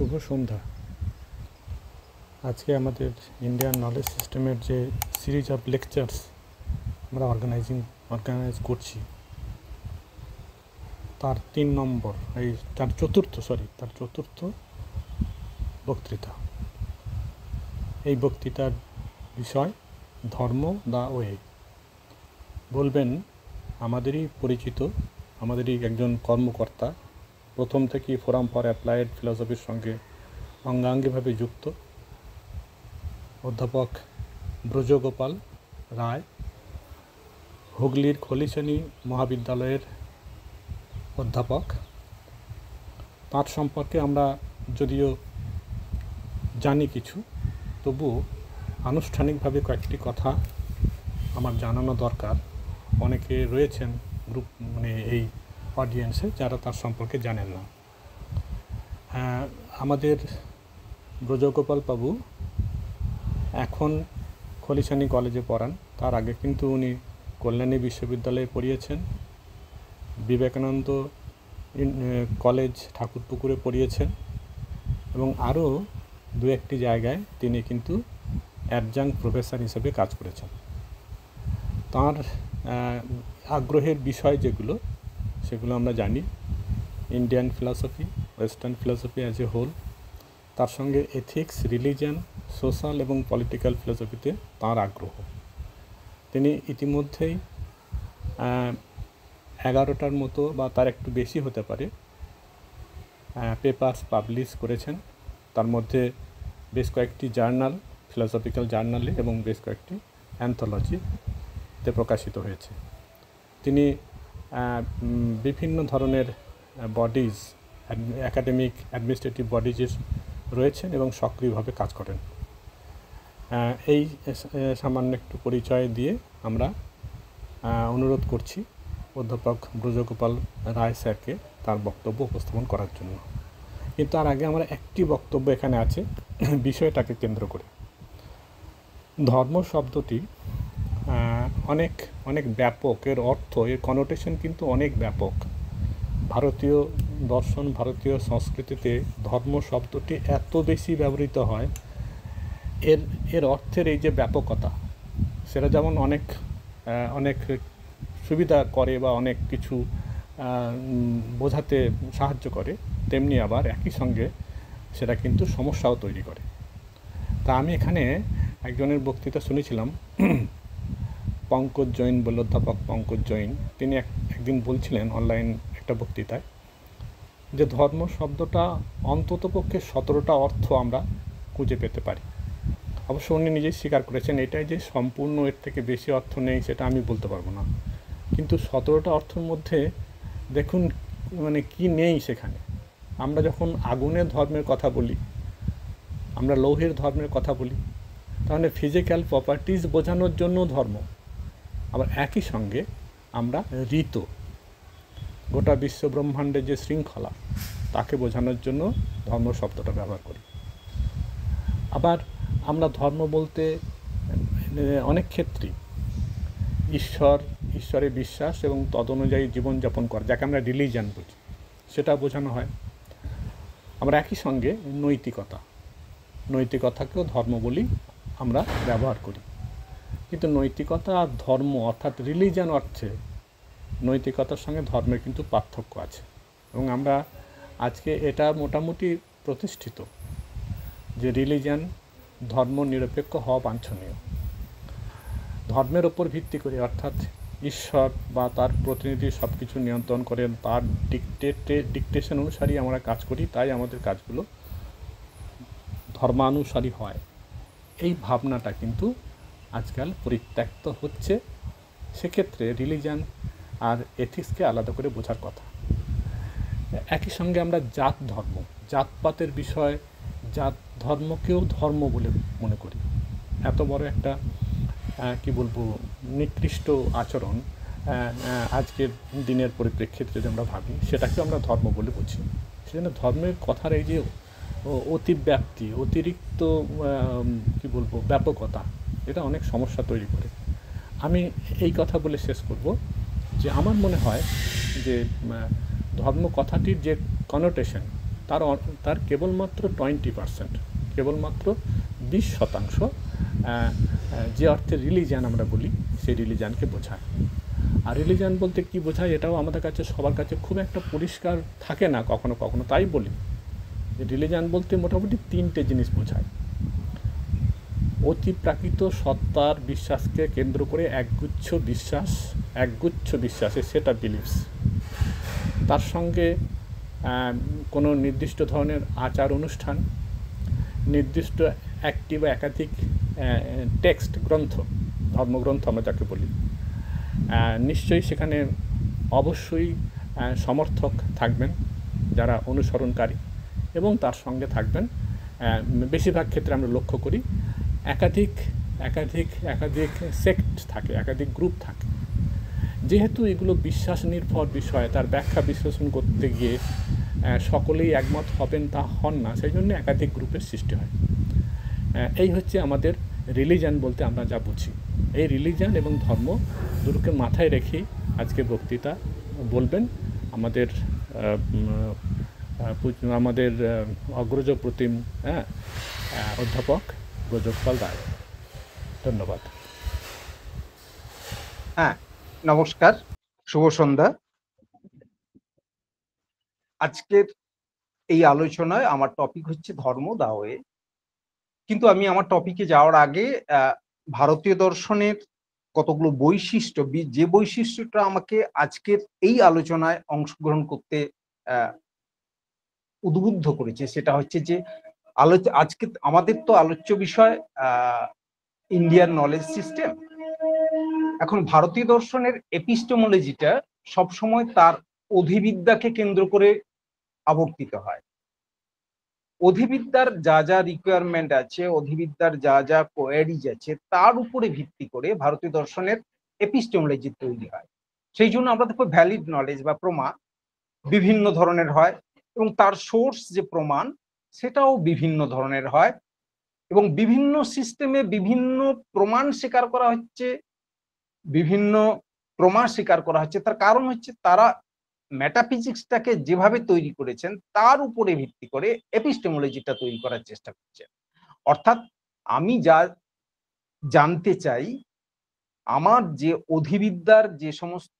শুভ সন্ধ্যা। আজকে আমাদের Indian knowledge সিস্টেমের যে সিরিজ অফ লেকচার্স আমরা অর্গানাইজ করছি, তার চতুর্থ বক্তৃতা। এই বক্তৃতার বিষয় ধর্ম দ্য ওয়ে। বলবেন আমাদেরই পরিচিত, আমাদেরই একজন কর্মকর্তা, প্রথম থেকেই ফোরাম ফর অ্যাপ্লায়েড ফিলসফির সঙ্গে অঙ্গাঙ্গিভাবে যুক্ত অধ্যাপক ব্রজগোপাল রায়, হুগলির খলিশানি মহাবিদ্যালয়ের অধ্যাপক। তার সম্পর্কে আমরা যদিও জানি কিছু, তবুও আনুষ্ঠানিকভাবে কয়েকটি কথা আমার জানানো দরকার। অনেকে রয়েছেন এই অডিয়েন্সে যারা তার সম্পর্কে জানেন না। আমাদের ব্রজগোপাল বাবু এখন খলিশানি কলেজে পড়ান। তার আগে কিন্তু উনি কল্যাণী বিশ্ববিদ্যালয়ে পড়িয়েছেন, বিবেকানন্দ কলেজ ঠাকুরপুকুরে পড়িয়েছেন এবং আরও দু একটি জায়গায় তিনি কিন্তু অ্যাডজাংক্ট প্রফেসর হিসেবে কাজ করেছেন। তার আগ্রহের বিষয় যেগুলো, সেগুলো আমরা জানি। Indian philosophy, western philosophy as a whole, তার সঙ্গে এথিক্স, রিলিজিয়ান, সোশ্যাল এবং পলিটিক্যাল ফিলসফিতে তাঁর আগ্রহ। তিনি ইতিমধ্যেই 11টার মতো বা তার একটু বেশি হতে পারে পেপারস পাবলিশ করেছেন। তার মধ্যে বেশ কয়েকটি জার্নাল, ফিলসফিক্যাল জার্নালে এবং বেশ কয়েকটি অ্যান্থোলজিতে প্রকাশিত হয়েছে। তিনি বিভিন্ন ধরনের বডিজ, একাডেমিক অ্যাডমিনিস্ট্রেটিভ বডিজের রয়েছেন এবং সক্রিয়ভাবে কাজ করেন। এই সামান্য একটু পরিচয় দিয়ে আমরা অনুরোধ করছি অধ্যাপক ব্রজগোপাল রায় স্যারকে তার বক্তব্য উপস্থাপন করার জন্য। কিন্তু তার আগে আমার একটি বক্তব্য এখানে আছে বিষয়টাকে কেন্দ্র করে। ধর্ম শব্দটি অনেক ব্যাপক, এর অর্থ, এর কনোটেশন কিন্তু অনেক ব্যাপক। ভারতীয় দর্শন, ভারতীয় সংস্কৃতিতে ধর্ম শব্দটি এত বেশি ব্যবহৃত হয়, এর অর্থের এই যে ব্যাপকতা, সেটা যেমন অনেক সুবিধা করে বা অনেক কিছু বোঝাতে সাহায্য করে, তেমনি আবার একই সঙ্গে সেটা কিন্তু সমস্যাও তৈরি করে। তা আমি এখানে একজনের বক্তৃতা শুনেছিলাম, পঙ্কজ জৈন বলে, অধ্যাপক পঙ্কজ জৈন। তিনি একদিন বলছিলেন অনলাইন একটা বক্তৃতায় যে ধর্ম শব্দটা অন্ততপক্ষে 17টা অর্থ আমরা খুঁজে পেতে পারি। অবশ্য উনি নিজেই স্বীকার করেছেন এটাই যে সম্পূর্ণ এর থেকে বেশি অর্থ নেই, সেটা আমি বলতে পারবো না। কিন্তু 17টা অর্থের মধ্যে দেখুন কি নেই সেখানে। আমরা যখন আগুনের ধর্মের কথা বলি, আমরা লৌহের ধর্মের কথা বলি, তাহলে ফিজিক্যাল প্রপার্টিজ বোঝানোর জন্য ধর্ম। আবার একই সঙ্গে আমরা ঋতু, গোটা বিশ্ব ব্রহ্মাণ্ডের যে শৃঙ্খলা, তাকে বোঝানোর জন্য ধর্ম শব্দটা ব্যবহার করি। আবার আমরা ধর্ম বলতে অনেক ক্ষেত্রেই ঈশ্বরে বিশ্বাস এবং তদনুযায়ী জীবনযাপন করা, যাকে আমরা রিলিজিয়ান বলি, সেটা বোঝানো হয়। আমরা একই সঙ্গে নৈতিকতাকেও ধর্ম বলি, আমরা ব্যবহার করি। কিন্তু নৈতিকতা আর ধর্ম অর্থাৎ রিলিজিয়ান অর্থে নৈতিকতার সঙ্গে ধর্মের কিন্তু পার্থক্য আছে। এবং আমরা আজকে এটা মোটামুটি প্রতিষ্ঠিত যে রিলিজিয়ান, ধর্ম নিরপেক্ষ হওয়া বাঞ্ছনীয়। ধর্মের ওপর ভিত্তি করে, অর্থাৎ ঈশ্বর বা তার প্রতিনিধি সব কিছু নিয়ন্ত্রণ করেন, তার ডিকটেশন অনুসারী আমরা কাজ করি, তাই আমাদের কাজগুলো ধর্মানুসারী হয়। এই ভাবনাটা কিন্তু আজকাল পরিত্যক্ত হচ্ছে। সেক্ষেত্রে রিলিজিয়ান আর এথিক্সকে আলাদা করে বোঝার কথা। একই সঙ্গে আমরা জাতপাতের বিষয়, জাত ধর্মকেও ধর্ম বলে মনে করি। এত বড় একটা নিকৃষ্ট আচরণ আজকের দিনের পরিপ্রেক্ষিতে যদি আমরা ভাবি, সেটাকেও আমরা ধর্ম বলে বুঝি। সেজন্য ধর্মের কথার এই যে অতিব্যাপ্তি, অতিরিক্ত ব্যাপকতা, এটা অনেক সমস্যা তৈরি করে। আমি এই কথা বলে শেষ করব যে আমার মনে হয় যে ধর্ম কথাটির যে কনোটেশন, তার কেবলমাত্র 20%, কেবলমাত্র 20% যে অর্থে রিলিজিয়ান আমরা বলি সেই রিলিজিয়ানকে বোঝায়। আর রিলিজিয়ান বলতে কি বোঝায় এটাও আমাদের কাছে সবার কাছে খুব একটা পরিষ্কার থাকে না কখনো কখনো। তাই বলি রিলিজিয়ান বলতে মোটামুটি 3টে জিনিস বোঝায়। অতিপ্রাকৃত সত্তার বিশ্বাসকে কেন্দ্র করে একগুচ্ছ বিশ্বাসে সেট অফ বিলিভস, তার সঙ্গে কোনো নির্দিষ্ট ধরনের আচার অনুষ্ঠান, নির্দিষ্ট একটি বা একাধিক টেক্সট, গ্রন্থ, ধর্মগ্রন্থ আমরা যাকে বলি, নিশ্চয়ই সেখানে অবশ্যই সমর্থক থাকবেন যারা অনুসরণকারী, এবং তার সঙ্গে থাকবেন বেশিরভাগ ক্ষেত্রে আমরা লক্ষ্য করি একাধিক সেক্ট থাকে, একাধিক গ্রুপ থাকে। যেহেতু এগুলো বিশ্বাস নির্ভর বিষয়, তার ব্যাখ্যা বিশ্লেষণ করতে গিয়ে সকলেই একমত হবেন তা হন না, সেই জন্য একাধিক গ্রুপের সৃষ্টি হয়। এই হচ্ছে আমাদের রিলিজিয়ান বলতে আমরা যা বুঝি। এই রিলিজিয়ান এবং ধর্ম দুটোকে মাথায় রেখেই আজকে বক্তৃতা বলবেন আমাদের অগ্রজ প্রতিম অধ্যাপক ব্রজপাল রায়। ধন্যবাদ। নমস্কার, শুভ সন্ধ্যা। আজকের এই আলোচনায় আমার টপিক হচ্ছে ধর্ম দাওয়ে। কিন্তু আমি আমার টপিকে যাওয়ার আগে ভারতীয় দর্শনের কতগুলো বৈশিষ্ট্য, যে বৈশিষ্ট্যটা আমাকে আজকের এই আলোচনায় অংশগ্রহণ করতে উদ্বুদ্ধ করেছে, সেটা হচ্ছে যে আজকে আমাদের তো আলোচ্য বিষয় ইন্ডিয়ান নলেজ সিস্টেম। এখন ভারতীয় দর্শনের এপিস্টেমোলজিটা সবসময় তার অধিবিদ্যাকে কেন্দ্র করে আবর্তিত হয়। অধিবিদ্যার যা যা রিকোয়ারমেন্ট আছে, অধিবিদ্যার যা যা কোয়ারিজ আছে, তার উপরে ভিত্তি করে ভারতীয় দর্শনের এপিস্টেমোলজি তৈরি হয়। সেই জন্য আমরা দেখো ভ্যালিড নলেজ বা প্রমা বিভিন্ন ধরনের হয়, এবং তার সোর্স যে প্রমাণ সেটাও বিভিন্ন ধরনের হয়, এবং বিভিন্ন সিস্টেমে বিভিন্ন প্রমাণ স্বীকার করা হচ্ছে, বিভিন্ন প্রমাণ স্বীকার করা হচ্ছে। তার কারণ হচ্ছে তারা মেটাফিজিক্সটাকে যেভাবে তৈরি করেছেন তার উপরে ভিত্তি করে এপিস্টেমোলজিটা তৈরি করার চেষ্টা করছেন। অর্থাৎ আমি যা জানতে চাই, আমার যে অধিবিদ্যার যে সমস্ত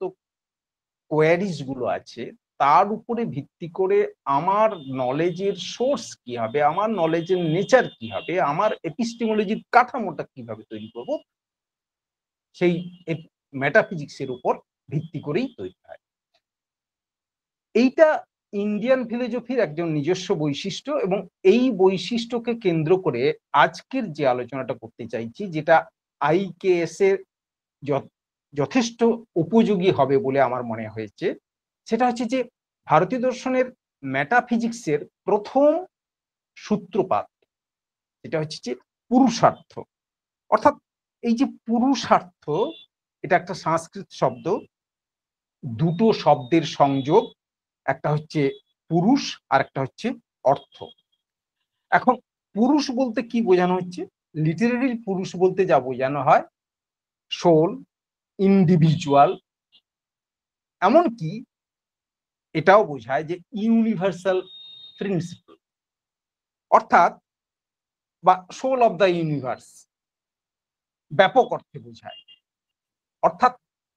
কোয়ারিজ গুলো আছে তার উপরে ভিত্তি করে আমার নলেজের সোর্স কি হবে, আমার নলেজের নেচার কি হবে, আমার এপিস্টেমোলজির কাঠামোটা কিভাবে তৈরি করব, সেই মেটাফিজিক্সের উপর ভিত্তি করেই তৈরি হয়। এইটা ইন্ডিয়ান ফিলোসফির একজন নিজস্ব বৈশিষ্ট্য, এবং এই বৈশিষ্ট্যকে কেন্দ্র করে আজকের যে আলোচনাটা করতে চাইছি, যেটা IKS এর যথেষ্ট উপযোগী হবে বলে আমার মনে হয়েছে, সেটা হচ্ছে যে ভারতীয় দর্শনের মেটাফিজিক্সের প্রথম সূত্রপাত, এটা হচ্ছে যে পুরুষার্থ। অর্থাৎ এই যে পুরুষার্থ, এটা একটা সংস্কৃত শব্দ, দুটো শব্দের সংযোগ, একটা হচ্ছে পুরুষ আর একটা হচ্ছে অর্থ। এখন পুরুষ বলতে কি বোঝানো হচ্ছে? লিটারেরি পুরুষ বলতে যা বোঝানো হয় সোল, ইন্ডিভিজুয়াল, এমনকি এটাও বোঝায় যে ইউনিভার্সাল প্রিন্সিপল, অর্থাৎ বা সোল অফ দ্য ইউনিভার্স ব্যাপক অর্থে বোঝায়। অর্থাৎ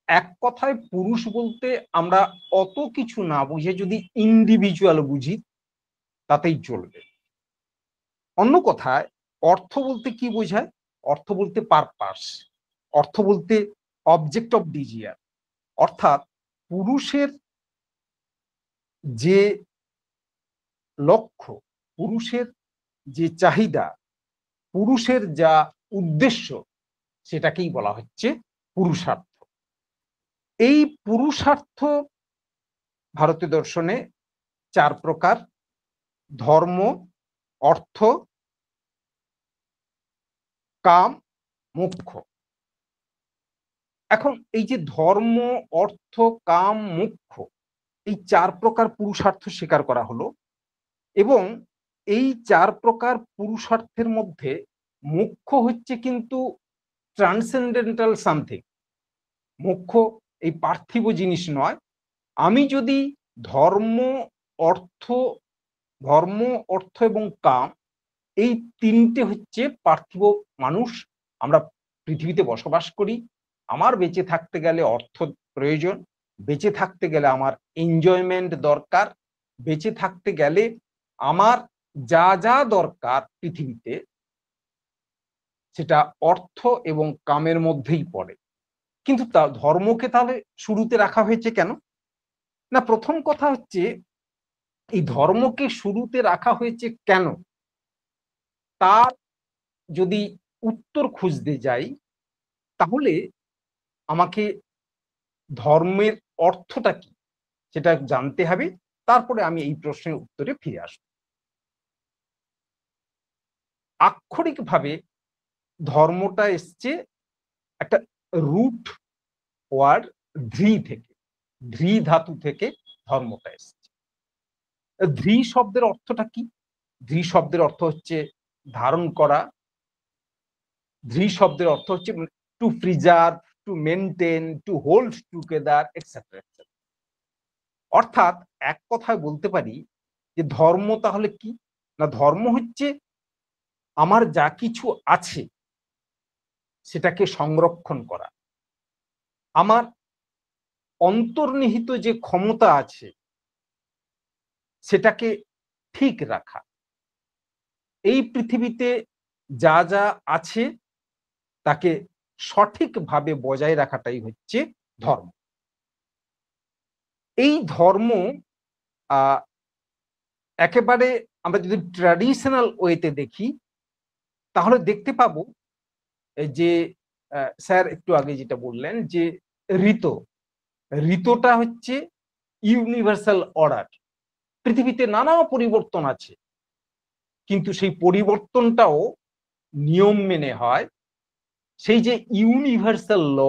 এক কথায় পুরুষ বলতে আমরা অত কিছু না বুঝে যদি ইন্ডিভিজুয়াল বুঝি তাতেই চলবে। অন্য কথায় অর্থ বলতে কি বোঝায়? অর্থ বলতে পারপাস, অর্থ বলতে অবজেক্ট অফ ডিজিয়ার, অর্থাৎ পুরুষের যে লক্ষ্য, পুরুষের যে চাহিদা, পুরুষের যা উদ্দেশ্য, সেটাকেই বলা হচ্ছে পুরুষার্থ। এই পুরুষার্থ ভারতীয় দর্শনে 4 প্রকার: ধর্ম, অর্থ, কাম, মোক্ষ। এখন এই যে ধর্ম, অর্থ, কাম, মোক্ষ, এই 4 প্রকার পুরুষার্থ স্বীকার করা হলো, এবং এই 4 প্রকার পুরুষার্থের মধ্যে মোক্ষ হচ্ছে কিন্তু ট্রান্সেন্ডেন্টাল সামথিং। মোক্ষ এই পার্থিব জিনিস নয়। আমি যদি ধর্ম, অর্থ, ধর্ম, অর্থ এবং কাম, এই তিনটে হচ্ছে পার্থিব মানুষ। আমরা পৃথিবীতে বসবাস করি। আমার বেঁচে থাকতে গেলে অর্থ প্রয়োজন, বেঁচে থাকতে গেলে আমার এনজয়মেন্ট দরকার, বেঁচে থাকতে গেলে আমার যা যা দরকার পৃথিবীতে সেটা অর্থ এবং কামের মধ্যেই পড়ে। কিন্তু তা ধর্মকে তাহলে শুরুতে রাখা হয়েছে কেন? না, প্রথম কথা হচ্ছে এই ধর্মকে শুরুতে রাখা হয়েছে কেন, তার যদি উত্তর খুঁজতে যাই তাহলে আমাকে ধর্মের অর্থটা কি সেটা জানতে হবে। তারপরে আমি এই প্রশ্নের উত্তরে ফিরে আসব। আক্ষরিকভাবে ধর্মটা এসছে একটা রুট ওয়ার্ড ধৃ থেকে, ধৃ ধাতু থেকে ধর্মটা এসছে। ধৃ শব্দের অর্থটা কি? ধৃ শব্দের অর্থ হচ্ছে ধারণ করা। ধৃ শব্দের অর্থ হচ্ছে two preserve, to maintain, to hold together, etcetera etcetera. অর্থাৎ এক কথায় বলতে পারি যে ধর্ম তাহলে কি? না, ধর্ম হচ্ছে আমার যা কিছু আছে সেটাকে সংরক্ষণ করা, আমার অন্তর্নিহিত যে ক্ষমতা আছে সেটাকে ঠিক রাখা। এই পৃথিবীতে যা যা আছে তাকে সঠিকভাবে বজায় রাখাটাই হচ্ছে ধর্ম। এই ধর্ম একেবারে আমরা যদি ট্র্যাডিশনাল ওয়েতে দেখি তাহলে দেখতে পাবো যে স্যার একটু আগে যেটা বললেন যে ঋত, ঋতটা হচ্ছে ইউনিভার্সাল অর্ডার। পৃথিবীতে নানা পরিবর্তন আছে কিন্তু সেই পরিবর্তনটাও নিয়ম মেনে হয়। সেই যে ইউনিভার্সাল ল,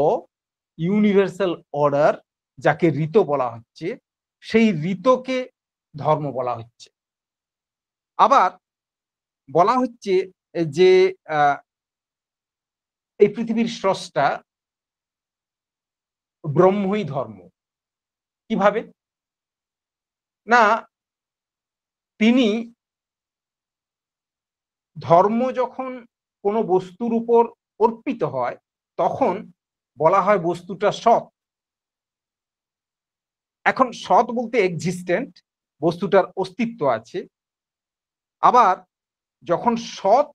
ইউনিভার্সাল অর্ডার যাকে ঋত বলা হচ্ছে, সেই ঋতকে ধর্ম বলা হচ্ছে। আবার বলা হচ্ছে যে এই পৃথিবীর স্রষ্টা ব্রহ্মই ধর্ম। কিভাবে? না, তিনি ধর্ম যখন কোনো বস্তুর উপর অর্পিত হয় তখন বলা হয় বস্তুটা সৎ। এখন সৎ বলতে এক্সিস্টেন্ট, বস্তুটার অস্তিত্ব আছে। আবার যখন সৎ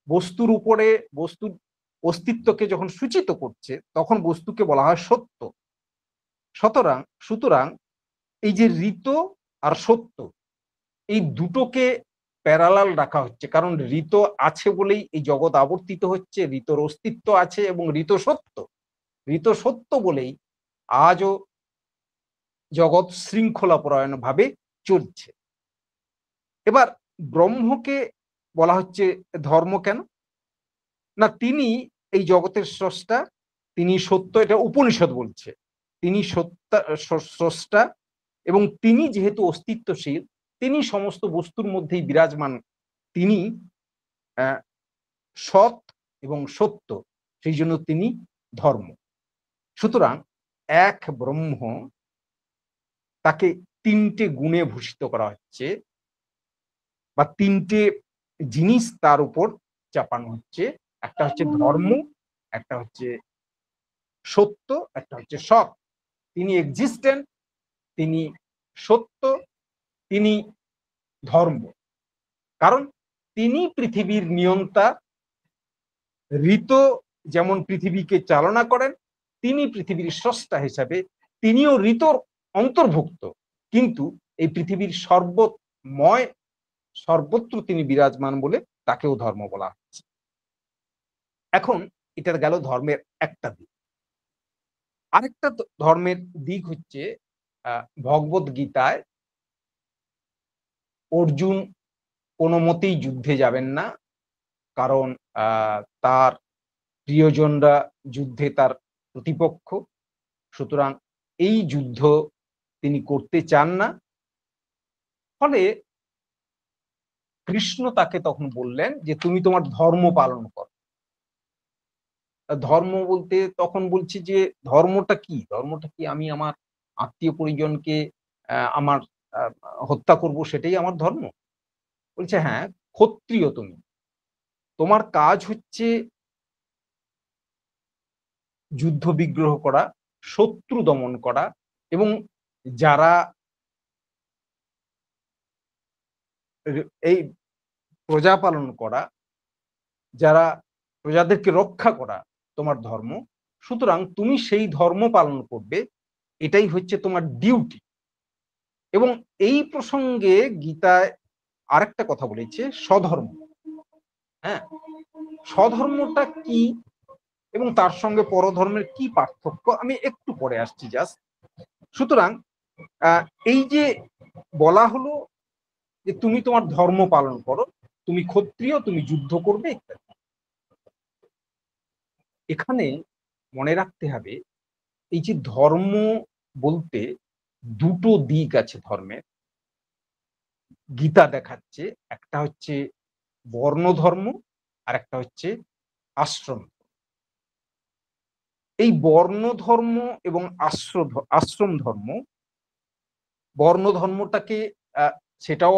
বস্তুর উপরে বস্তুর অস্তিত্বকে যখন সূচিত করছে তখন বস্তুকে বলা হয় সত্য। সুতরাং এই যে ঋত আর সত্য, এই দুটোকে প্যারালাল রাখা হচ্ছে, কারণ ঋত আছে বলেই এই জগৎ আবর্তিত হচ্ছে, ঋতর অস্তিত্ব আছে এবং ঋত সত্য বলেই আজও জগৎ শৃঙ্খলাপরায়ণ ভাবে চলছে। এবার ব্রহ্মকে বলা হচ্ছে ধর্ম কেন? না, তিনি এই জগতের স্রষ্টা, তিনি সত্য, এটা উপনিষদ বলছে। তিনি স্রষ্টা এবং তিনি যেহেতু অস্তিত্বশীল, তিনি সমস্ত বস্তুর মধ্যেই বিরাজমান, তিনি সৎ এবং সত্য, সেই জন্য তিনি ধর্ম। সুতরাং এক ব্রহ্ম, তাকে তিনটে গুণে ভূষিত করা হচ্ছে বা তিনটে জিনিস তার উপর চাপানো হচ্ছে। একটা হচ্ছে ধর্ম, একটা হচ্ছে সত্য, একটা হচ্ছে সৎ। তিনি এক্সিস্টেন্ট, তিনি সত্য, তিনি ধর্ম। কারণ তিনি পৃথিবীর নিয়ন্তা। ঋত যেমন পৃথিবীকে চালনা করেন, তিনি পৃথিবীর স্রষ্টা হিসাবে তিনিও ঋতর অন্তর্ভুক্ত, কিন্তু এই পৃথিবীর সর্বময় সর্বত্র তিনি বিরাজমান বলে তাকেও ধর্ম বলা হচ্ছে। এখন এটা গেল ধর্মের একটা দিক। আরেকটা ধর্মের দিক হচ্ছে ভগবত গীতায় অর্জুন কোনো মতেই যুদ্ধে যাবেন না, কারণ তার প্রিয়জনরা যুদ্ধে তার প্রতিপক্ষ। সুতরাং এই যুদ্ধ তিনি করতে চান না। ফলে কৃষ্ণ তাকে তখন বললেন যে তুমি তোমার ধর্ম পালন করো। ধর্ম বলতে তখন বলছি যে ধর্মটা কি? ধর্মটা কি? আমি আমার আত্মীয় পরিজনকে আমার হত্যা করব সেটাই আমার ধর্ম? বলছে হ্যাঁ, ক্ষত্রিয় তুমি, তোমার কাজ হচ্ছে যুদ্ধ বিগ্রহ করা, শত্রু দমন করা এবং যারা এই প্রজা পালন করা, যারা প্রজাদেরকে রক্ষা করা তোমার ধর্ম। সুতরাং তুমি সেই ধর্ম পালন করবে, এটাই হচ্ছে তোমার ডিউটি। এবং এই প্রসঙ্গে গীতায় আরেকটা কথা বলেছে, স্বধর্ম। হ্যাঁ, স্বধর্মটা কি এবং তার সঙ্গে পরধর্মের কি পার্থক্য আমি একটু পরে আসছি জাস্ট। সুতরাং এই যে বলা হলো যে তুমি তোমার ধর্ম পালন করো, তুমি ক্ষত্রিয়, তুমি যুদ্ধ করবে ইত্যাদি। এখানে মনে রাখতে হবে এই যে ধর্ম বলতে দুটো দিক আছে ধর্মের। গীতা দেখাচ্ছে একটা হচ্ছে বর্ণ ধর্ম আর একটা হচ্ছে আশ্রম। এই বর্ণ ধর্ম এবং আশ্রম ধর্ম, বর্ণ ধর্মটাকে সেটাও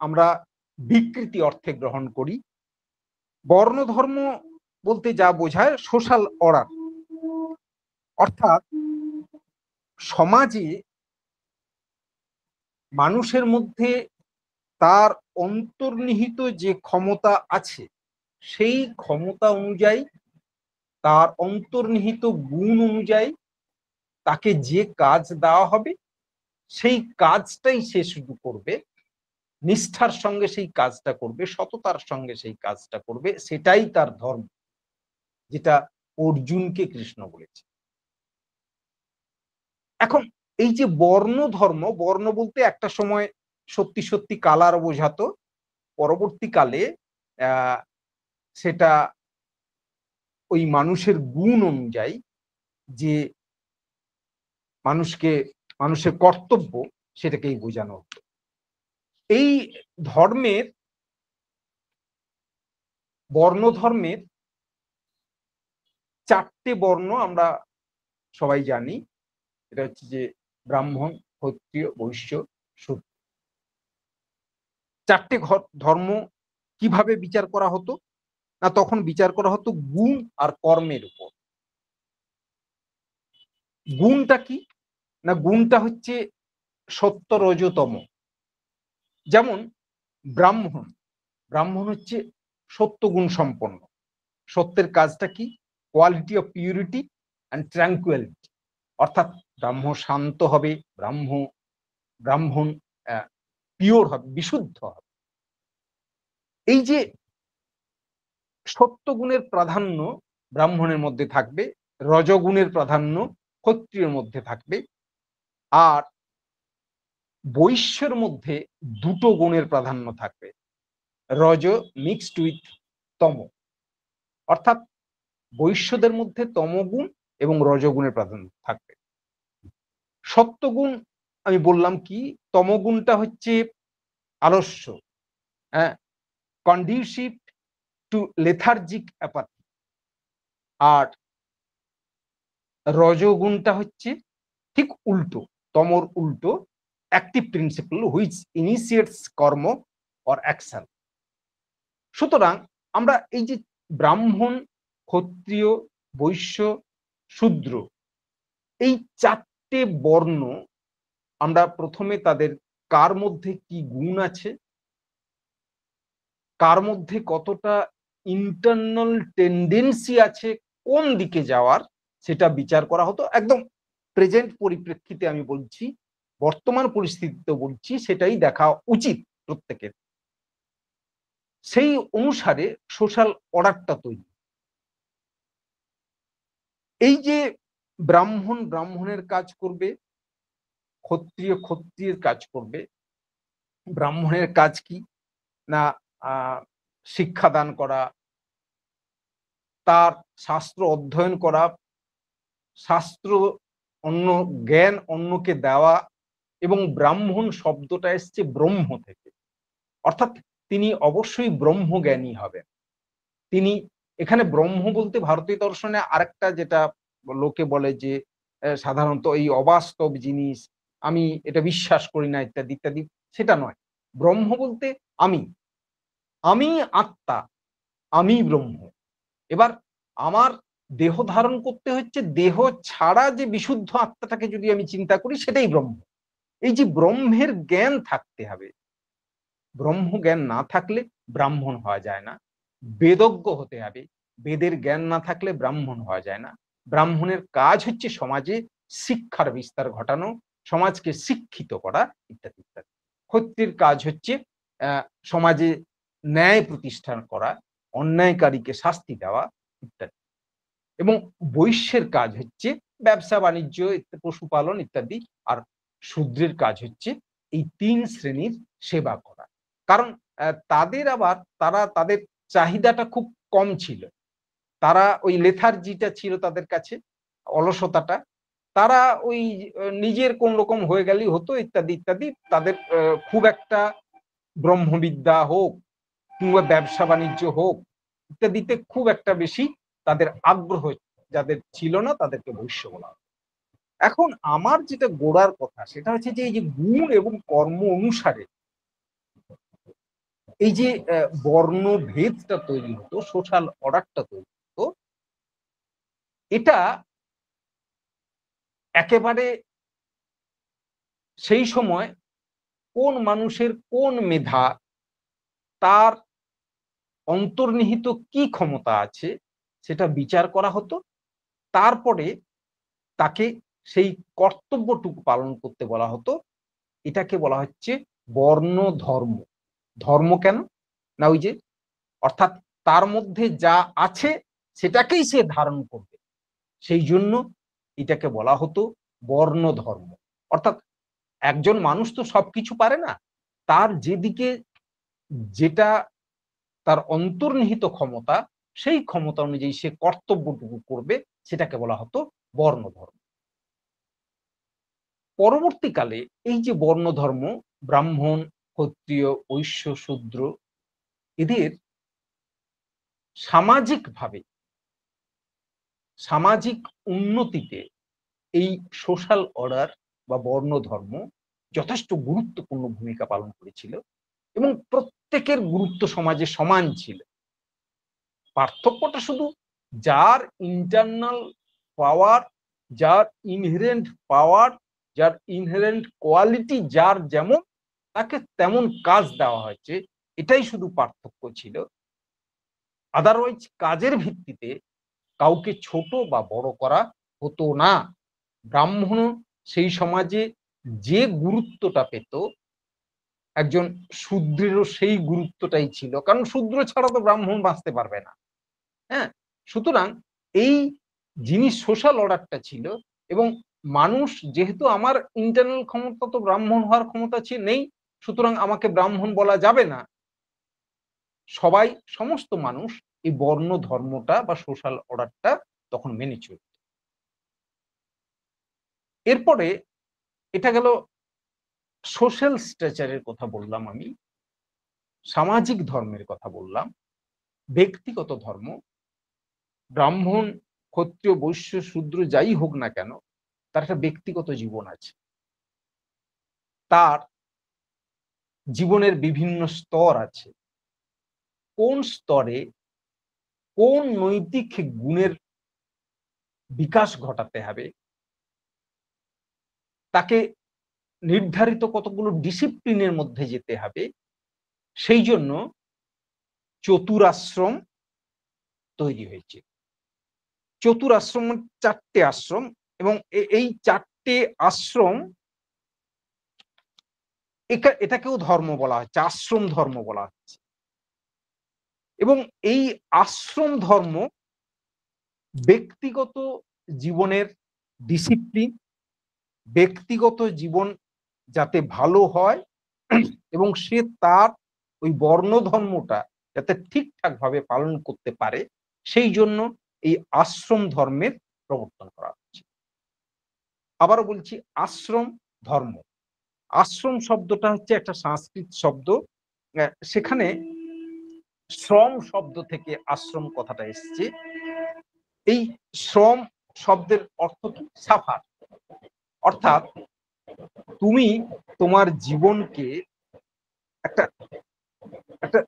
আমরা বিকৃতি অর্থে গ্রহণ করি। বর্ণ ধর্ম বলতে যা বোঝায় সোশ্যাল অর্ডার, অর্থাৎ সমাজে মানুষের মধ্যে তার অন্তর্নিহিত যে ক্ষমতা আছে সেই ক্ষমতা অনুযায়ী, তার অন্তর্নিহিত গুণ অনুযায়ী তাকে যে কাজ দেওয়া হবে সেই কাজটাই সে শুধু করবে, নিষ্ঠার সঙ্গে সেই কাজটা করবে, সততার সঙ্গে সেই কাজটা করবে, সেটাই তার ধর্ম, যেটা অর্জুনকে কৃষ্ণ বলেছে। এখন এই যে বর্ণ ধর্ম, বর্ণ বলতে একটা সময় সত্যি সত্যি কালার বোঝাতো, পরবর্তীকালে সেটা ওই মানুষের গুণ অনুযায়ী, যে মানুষের কর্তব্য, সেটাকেই বোঝানো হতো। এই ধর্মের, বর্ণ ধর্মের চারটে বর্ণ আমরা সবাই জানি। এটা হচ্ছে যে ব্রাহ্মণ, ক্ষত্রিয়, বৈশ্য, শূদ্র। চারটে ধর্ম কিভাবে বিচার করা হতো না, তখন বিচার করা হতো গুণ আর কর্মের উপর। গুণটা কি না, গুণটা হচ্ছে সত্য, রজতম। যেমন ব্রাহ্মণ, ব্রাহ্মণ হচ্ছে সত্য গুণ সম্পন্ন। সত্যের কাজটা কি? কোয়ালিটি অফ পিউরিটি অ্যান্ড ট্র্যাঙ্কুয়ালিটি, অর্থাৎ ব্রাহ্মণ শান্ত হবে, ব্রাহ্মণ পিওর হবে, বিশুদ্ধ হবে। এই যে সত্য গুণের প্রাধান্য ব্রাহ্মণের মধ্যে থাকবে, রজগুণের প্রাধান্য ক্ষত্রিয়ের মধ্যে থাকবে, আর বৈশ্যের মধ্যে দুটো গুণের প্রাধান্য থাকবে, রজ মিক্সড উইথ তম, অর্থাৎ বৈশ্যদের মধ্যে তমগুণ এবং রজগুণের প্রাধান্য থাকবে। সত্যগুণ আমি বললাম কি, তমগুণটা হচ্ছে আলস্য, হ্যাঁ, কন্ডিউসিভ টু লেথার্জিক অ্যাপাথি, আর রজগুণটা হচ্ছে ঠিক উল্টো, তমর উল্টো, অ্যাক্টিভ প্রিন্সিপল হুইচ ইনিশিয়েটস কর্ম অর অ্যাকশন। সুতরাং আমরা এই যে ব্রাহ্মণ, ক্ষত্রিয়, বৈশ্য, শূদ্র, এই চারটে বর্ণ, আমরা প্রথমে তাদের কার মধ্যে কি গুণ আছে, কার মধ্যে কতটা ইন্টারনাল টেন্ডেন্সি আছে কোন দিকে যাওয়ার, সেটা বিচার করা হতো। একদম প্রেজেন্ট পরিপ্রেক্ষিতে আমি বলছি, বর্তমান পরিস্থিতিতে বলছি, সেটাই দেখা উচিত প্রত্যেকের। সেই অনুসারে সোশ্যাল অর্ডারটা তৈরি। এই যে ব্রাহ্মণ ব্রাহ্মণের কাজ করবে, ক্ষত্রিয় ক্ষত্রিয়ের কাজ করবে। ব্রাহ্মণের কাজ কি না, শিক্ষাদান করা, তার শাস্ত্র অধ্যয়ন করা, শাস্ত্র অন্য জ্ঞান অন্যকে দেওয়া, এবং ব্রাহ্মণ শব্দটা এসছে ব্রহ্ম থেকে, অর্থাৎ তিনি অবশ্যই ব্রহ্মজ্ঞানী হবেন। তিনি এখানে ব্রহ্ম বলতে ভারতীয় দর্শনে আরেকটা যেটা লোকে বলে যে সাধারণত এই অবাস্তব জিনিস, আমি এটা বিশ্বাস করি না ইত্যাদি ইত্যাদি, সেটা নয়। ব্রহ্ম বলতে আমি, আমি আত্মা, আমি ব্রহ্ম। এবার আমার দেহ ধারণ করতে হচ্ছে, দেহ ছাড়া যে বিশুদ্ধ আত্মাটাকে যদি আমি চিন্তা করি সেটাই ব্রহ্ম। এই যে ব্রহ্মের জ্ঞান থাকতে হবে, ব্রহ্ম জ্ঞান না থাকলে ব্রাহ্মণ হওয়া যায় না। বেদজ্ঞ হতে হবে, বেদের জ্ঞান না থাকলে ব্রাহ্মণ হওয়া যায় না। ব্রাহ্মণের কাজ হচ্ছে সমাজে শিক্ষার বিস্তার ঘটানো, সমাজকে শিক্ষিত করা ইত্যাদি ইত্যাদি। ক্ষত্রিয়ের কাজ হচ্ছে সমাজে ন্যায় প্রতিষ্ঠান করা, অন্যায়কারীকে শাস্তি দেওয়া ইত্যাদি। এবং বৈশ্যের কাজ হচ্ছে ব্যবসা বাণিজ্য, পশুপালন ইত্যাদি। আর শূদ্রের কাজ হচ্ছে এই ৩ শ্রেণীর সেবা করা। কারণ তাদের আবার তাদের চাহিদাটা খুব কম ছিল। তারা ওই লেথার্জিটা ছিল তাদের কাছে, অলসতাটা। তারা ওই নিজের কোন রকম হয়ে গেলেই হতো ইত্যাদি ইত্যাদি। তাদের খুব একটা ব্রহ্মবিদ্যা হোক কিংবা ব্যবসা বাণিজ্য হোক ইত্যাদিতে খুব একটা বেশি তাদের আগ্রহ যাদের ছিল না তাদেরকে বৈশ্য বলা হয়। এখন আমার যেটা গোড়ার কথা সেটা হচ্ছে যে এই যে গুণ এবং কর্ম অনুসারে এই যে বর্ণভেদটা তৈরি হতো, সোশ্যাল অর্ডারটা তৈরি হতো, এটা একেবারে সেই সময় কোন মানুষের কোন মেধা, তার অন্তর্নিহিত কি ক্ষমতা আছে সেটা বিচার করা হতো। তারপরে তাকে সেই কর্তব্যটুকু পালন করতে বলা হতো। এটাকে বলা হচ্ছে বর্ণ ধর্ম। ধর্ম কেন? না ওই যে অর্থাৎ তার মধ্যে যা আছে সেটাকেই সে ধারণ করবে, সেই জন্য এটাকে বলা হতো বর্ণ ধর্ম। অর্থাৎ একজন মানুষ তো সবকিছু পারে না, তার যেদিকে যেটা তার অন্তর্নিহিত ক্ষমতা, সেই ক্ষমতা অনুযায়ী সে কর্তব্যটুকু করবে, সেটাকে বলা হতো বর্ণ ধর্ম। পরবর্তীকালে এই যে বর্ণ ধর্ম, ব্রাহ্মণ, ক্ষত্রিয়, বৈশ্য, শূদ্র, এদের সামাজিকভাবে সামাজিক উন্নতিতে এই সোশ্যাল অর্ডার বা বর্ণ ধর্ম যথেষ্ট গুরুত্বপূর্ণ ভূমিকা পালন করেছিল এবং প্রত্যেকের গুরুত্ব সমাজে সমান ছিল। পার্থক্যটা শুধু যার ইন্টারনাল পাওয়ার, যার ইনহেরেন্ট পাওয়ার, যার ইনহেরেন্ট কোয়ালিটি, যার যেমন তাকে তেমন কাজ দেওয়া হয়েছে, এটাই শুধু পার্থক্য ছিল। আদারওয়াইজ কাজের ভিত্তিতে কাউকে ছোট বা বড় করা হতো না। ব্রাহ্মণ সেই সমাজে যে গুরুত্বটা পেত, একজন শূদ্রেরও সেই গুরুত্বটাই ছিল, কারণ শূদ্র ছাড়া তো ব্রাহ্মণ বাঁচতে পারবে না। হ্যাঁ, সুতরাং এই যিনি সোশ্যাল অর্ডারটা ছিল, এবং মানুষ যেহেতু আমার ইন্টারনাল ক্ষমতা তো ব্রাহ্মণ হওয়ার ক্ষমতা নেই, সুতরাং আমাকে ব্রাহ্মণ বলা যাবে না। সবাই, সমস্ত মানুষ এই বর্ণ ধর্মটা বা সোশ্যাল অর্ডারটা তখন মেনে চলত। এরপরে এটা গেল সোশ্যাল স্ট্রাকচারের কথা বললাম, আমি সামাজিক ধর্মের কথা বললাম। ব্যক্তিগত ধর্ম, ব্রাহ্মণ, ক্ষত্রিয়, বৈশ্য, শূদ্র যাই হোক না কেন, তার একটা ব্যক্তিগত জীবন আছে। তার জীবনের বিভিন্ন স্তর আছে। কোন স্তরে কোন নৈতিক গুণের বিকাশ ঘটাতে হবে, তাকে নির্ধারিত কতগুলো ডিসিপ্লিনের মধ্যে যেতে হবে, সেই জন্য চতুরাশ্রম তৈরি হয়েছে। চতুরাশ্রম 4টে আশ্রম, এবং এই 4টে আশ্রম, এটাকেও ধর্ম বলা হচ্ছে, আশ্রম ধর্ম বলা হচ্ছে। এবং এই আশ্রম ধর্ম ব্যক্তিগত জীবনের ডিসিপ্লিন, ব্যক্তিগত জীবন যাতে ভালো হয় এবং সে তার ওই বর্ণ ধর্মটা যাতে ঠিকঠাক ভাবে পালন করতে পারে, সেই জন্য এই আশ্রম ধর্মের প্রবর্তন করা হচ্ছে। আবারও বলছি, আশ্রম ধর্ম। আশ্রম শব্দটা হচ্ছে একটা সংস্কৃত শব্দ। সেখানে শ্রম শব্দ থেকে আশ্রম কথাটা এসছে। এই শ্রম শব্দের অর্থ কি? সাফার। অর্থাৎ তুমি তোমার জীবনকে একটা একটা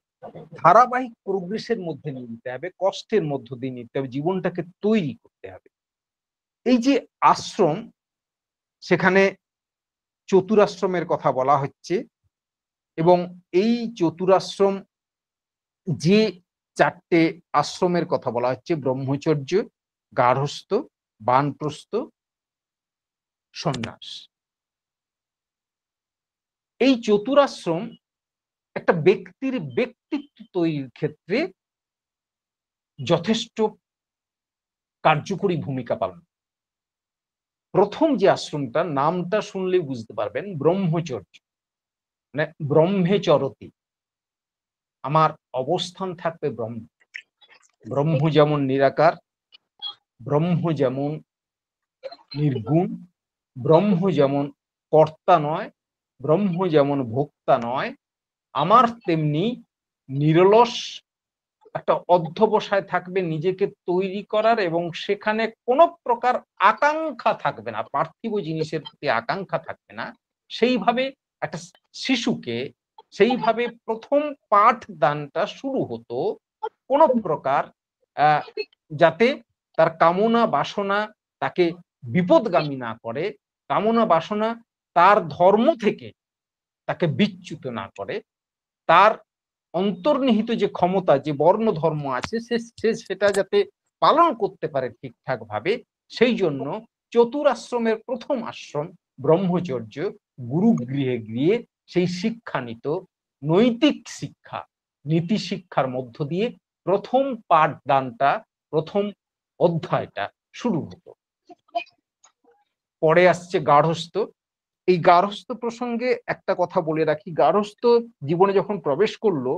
ধারাবাহিক প্রোগ্রেসের মধ্যে নিয়ে নিতে হবে, কষ্টের মধ্য দিয়ে নিতে হবে, জীবনটাকে তৈরি করতে হবে। এই যে আশ্রম, সেখানে চতুরাশ্রমের কথা বলা হচ্ছে, এবং এই চতুরাশ্রম, যে 4টে আশ্রমের কথা বলা হচ্ছে, ব্রহ্মচর্য, গার্হস্থ্য, বানপ্রস্থ, সন্ন্যাস। এই চতুরাশ্রম একটা ব্যক্তির ব্যক্তিত্ব তৈরির ক্ষেত্রে যথেষ্ট কার্যকরী ভূমিকা পালন। প্রথম যে আশ্রমটা, নামটা শুনলেই বুঝতে পারবেন, ব্রহ্মচর্য, মানে ব্রহ্মে চরতি, আমার অবস্থান থাকবে ব্রহ্ম। ব্রহ্ম যেমন নিরাকার, ব্রহ্ম যেমন নির্গুণ, ব্রহ্ম যেমন কর্তা নয়, ব্রহ্ম যেমন ভোক্তা নয়, আমার তেমনি নিরলস একটা অধ্যবসায় থাকবে নিজেকে তৈরি করার, এবং সেখানে কোনো প্রকার আকাঙ্ক্ষা থাকবে না, পার্থিব জিনিসের প্রতি আকাঙ্ক্ষা থাকবে না। সেইভাবে একটা শিশুকে, সেইভাবে প্রথম পাঠদানটা শুরু হতো, কোনো প্রকার যাতে তার কামনা বাসনা তাকে বিপদগামী না করে, কামনা বাসনা তার ধর্ম থেকে তাকে বিচ্যুত না করে, তার অন্তর্নিহিত যে ক্ষমতা, যে বর্ণ ধর্ম আছে, সেটা যাতে পালন করতে পারে ঠিকঠাক ভাবে, সেই জন্য চতুরাশ্রমের প্রথম আশ্রম ব্রহ্মচর্য, গুরুগৃহে গিয়ে সেই শিক্ষা নিত, নৈতিক শিক্ষা, নীতি শিক্ষার মধ্য দিয়ে প্রথম পাঠদানটা, প্রথম অধ্যায়টা শুরু হতো। পরে আসছে গার্হস্থ্য। এই গার্হস্থ্য প্রসঙ্গে একটা কথা বলে রাখি, গার্হস্থ্য জীবনে যখন প্রবেশ করলো,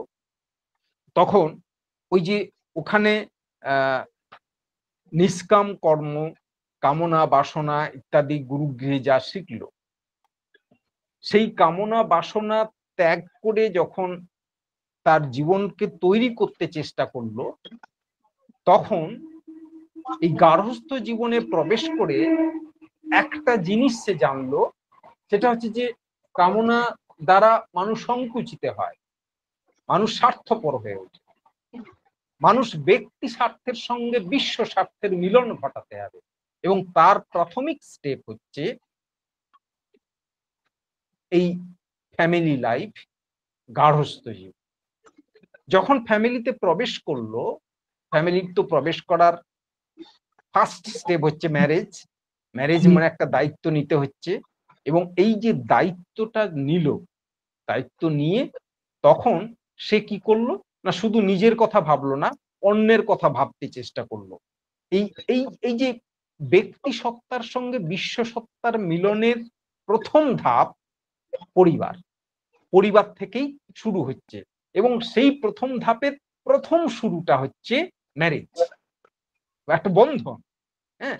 তখন ওই যে ওখানে নিষ্কাম কর্ম, কামনা বাসনা ইত্যাদি গুরুগৃহে যা শিখলো, সেই কামনা বাসনা ত্যাগ করে যখন তার জীবনকে তৈরি করতে চেষ্টা করলো, তখন এই গার্হস্থ্য জীবনে প্রবেশ করে একটা জিনিস সে জানলো, সেটা হচ্ছে যে কামনা দ্বারা মানুষ সংকুচিত হয়, মানুষ স্বার্থপর হয়ে ওঠে, মানুষ ব্যক্তি স্বার্থের সঙ্গে বিশ্ব স্বার্থের মিলন ঘটাতে হবে, এবং তার প্রাথমিক স্টেপ হচ্ছে এই ফ্যামিলি লাইফ, গার্হস্থ্য জীবন। যখন ফ্যামিলিতে প্রবেশ করলো, ফ্যামিলির তো প্রবেশ করার ফার্স্ট স্টেপ হচ্ছে ম্যারেজ। ম্যারেজ মানে একটা দায়িত্ব নিতে হচ্ছে, এবং এই যে দায়িত্বটা নিল, দায়িত্ব নিয়ে তখন সে কি করলো না, শুধু নিজের কথা ভাবলো না, অন্যের কথা ভাবতে চেষ্টা করলো। এই এই এই যে ব্যক্তি সত্তার সঙ্গে বিশ্ব সত্তার মিলনের প্রথম ধাপ পরিবার, পরিবার থেকেই শুরু হচ্ছে, এবং সেই প্রথম ধাপের প্রথম শুরুটা হচ্ছে ম্যারেজ, একটা বন্ধন। হ্যাঁ,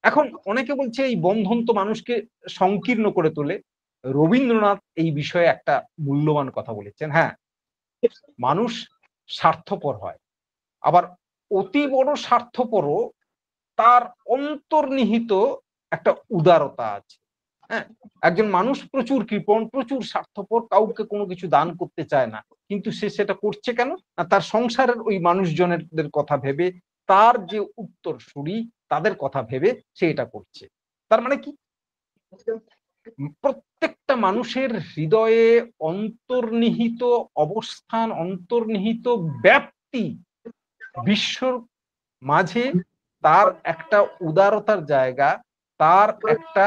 এখন অনেকে বলছে এই বন্ধন তো মানুষকে সংকীর্ণ করে তোলে। রবীন্দ্রনাথ এই বিষয়ে একটা মূল্যবান কথা বলেছেন। হ্যাঁ, মানুষ স্বার্থপর হয়, আবার অতি বড় স্বার্থপরও তার অন্তর্নিহিত একটা উদারতা আছে। হ্যাঁ, একজন মানুষ প্রচুর কৃপণ, প্রচুর স্বার্থপর, কাউকে কোনো কিছু দান করতে চায় না, কিন্তু সে সেটা করছে কেন না, তার সংসারের ওই মানুষজনের কথা ভেবে, তার যে উত্তরসূরি তাদের কথা ভেবে সে এটা করছে। তার মানে কি, প্রত্যেকটা মানুষের হৃদয়ে অন্তর্নিহিত অবস্থান, অন্তর্নিহিত ব্যাপ্তি, বিশ্বর মাঝে তার একটা উদারতার জায়গা, তার একটা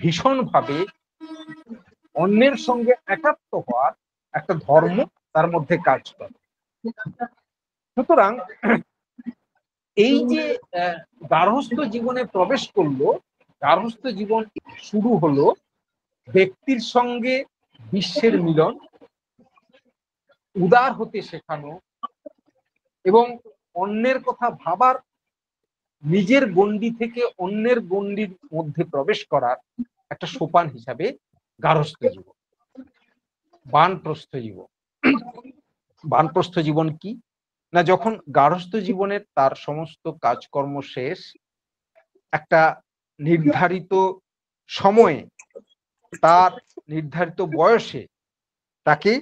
ভীষণভাবে অন্যের সঙ্গে একাত্ম হওয়ার একটা ধর্ম তার মধ্যে কাজ করে। সুতরাং এই যে গার্হস্থ্য জীবনে প্রবেশ করলো, গার্হস্থ্য জীবন শুরু হলো ব্যক্তির সঙ্গে বিশ্বের মিলন, উদার হতে শেখানো, এবং অন্যের কথা ভাবার, নিজের গণ্ডি থেকে অন্যের গণ্ডির মধ্যে প্রবেশ করার একটা সোপান হিসাবে গার্হস্থ্য জীবন। বানপ্রস্থ জীবন, বানপ্রস্থ জীবন কি না, যখন গার্হস্থ্য জীবনের তার সমস্ত কাজকর্ম শেষ, একটা নির্ধারিত সময়ে, তার নির্ধারিত বয়সে তাকে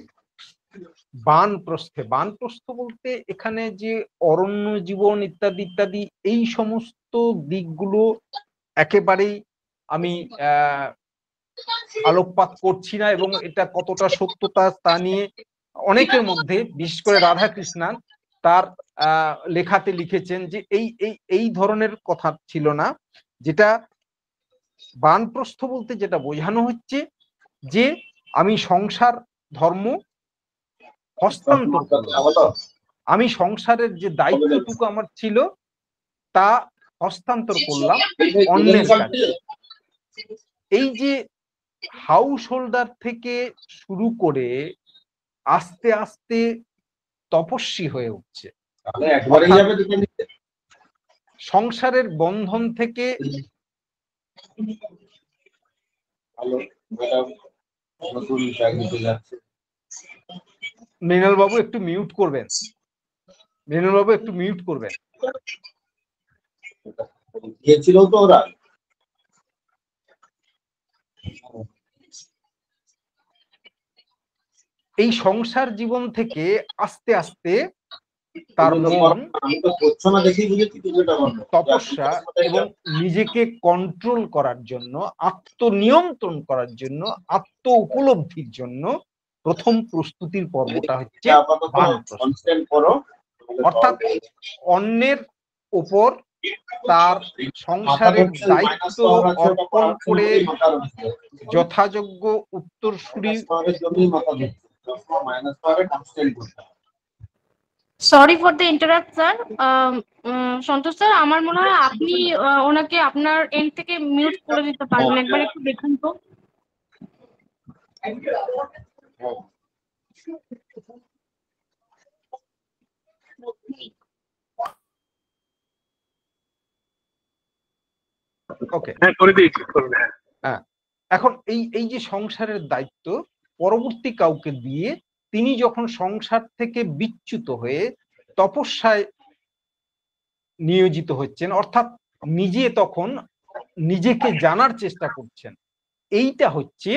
বানপ্রস্থ বলতে এখানে যে অরণ্য জীবন ইত্যাদি ইত্যাদি এই সমস্ত দিকগুলো একেবারেই আমি আলোকপাত করছি না, এবং এটা কতটা সত্যতা তা নিয়ে অনেকের মধ্যে, বিশেষ করে রাধাকৃষ্ণান তার লেখাতে লিখেছেন যে এই ধরনের কথা ছিল না। যেটা বানপ্রস্থ বলতে যেটা বোঝানো হচ্ছে যে আমি সংসার ধর্ম হস্তান্তর করলাম, আমি সংসারের যে দায়িত্বটুকু আমার ছিল তা হস্তান্তর করলাম অন্যের কাছে। এই যে হাউস হোল্ডার থেকে শুরু করে আস্তে আস্তে তপস্বী হয়ে উঠছে, সংসারের বন্ধন থেকে মৃণাল বাবু একটু মিউট করবেন, মৃণাল বাবু একটু মিউট করবেন। গিয়েছিল তো ওরা, এই সংসার জীবন থেকে আস্তে আস্তে তার মন তপস্যা এবং নিজেকে কন্ট্রোল করার জন্য, আত্মনিয়ন্ত্রণ করার জন্য, আত্ম উপলব্ধির জন্য প্রথম প্রস্তুতির পর্বটা হচ্ছে অর্থাৎ অন্যের উপর তার সংসারের দায়িত্ব অর্পণ করে যথাযোগ্য উত্তরসূরি। Sorry for the interrupt sir. Santosh sir, আমার মনে হয় আপনি ওনাকে আপনার এন্ড থেকে মিউট করে দিতে পারবেন, একবার একটু দেখুন তো। ওকে, হ্যাঁ, এখন এই যে সংসারের দায়িত্ব পরবর্তী কাউকে দিয়ে তিনি যখন সংসার থেকে বিচ্যুত হয়ে তপস্যায় নিয়োজিত হচ্ছেন, অর্থাৎ নিজে তখন নিজেকে জানার চেষ্টা করছেন, এইটা হচ্ছে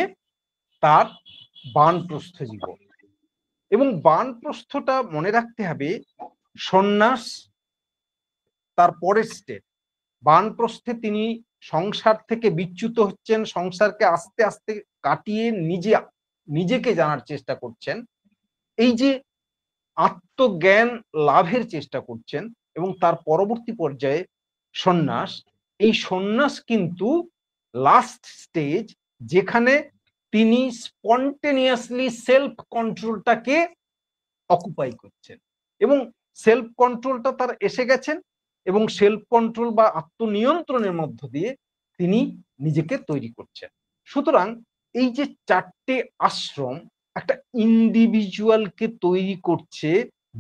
তার বানপ্রস্থ জীবন। এবং বানপ্রস্থটা মনে রাখতে হবে, সন্ন্যাস তার পরের স্টেপ। বানপ্রস্থে তিনি সংসার থেকে বিচ্যুত হচ্ছেন, সংসারকে আস্তে আস্তে কাটিয়ে নিজেকে জানার চেষ্টা করছেন, এই যে আত্মজ্ঞান লাভের চেষ্টা করছেন, এবং তার পরবর্তী পর্যায়ে সন্ন্যাস। এই সন্ন্যাস কিন্তু লাস্ট স্টেজ, যেখানে তিনি স্পন্টেনিয়াসলি সেলফ কন্ট্রোলটাকে অকুপাই করছেন, এবং সেলফ কন্ট্রোলটা তার এসে গেছেন, এবং সেলফ কন্ট্রোল বা আত্মনিয়ন্ত্রণের মধ্য দিয়ে তিনি নিজেকে তৈরি করছেন। সুতরাং এই যে চারটে আশ্রম একটা ইন্ডিভিজুয়ালকে তৈরি করছে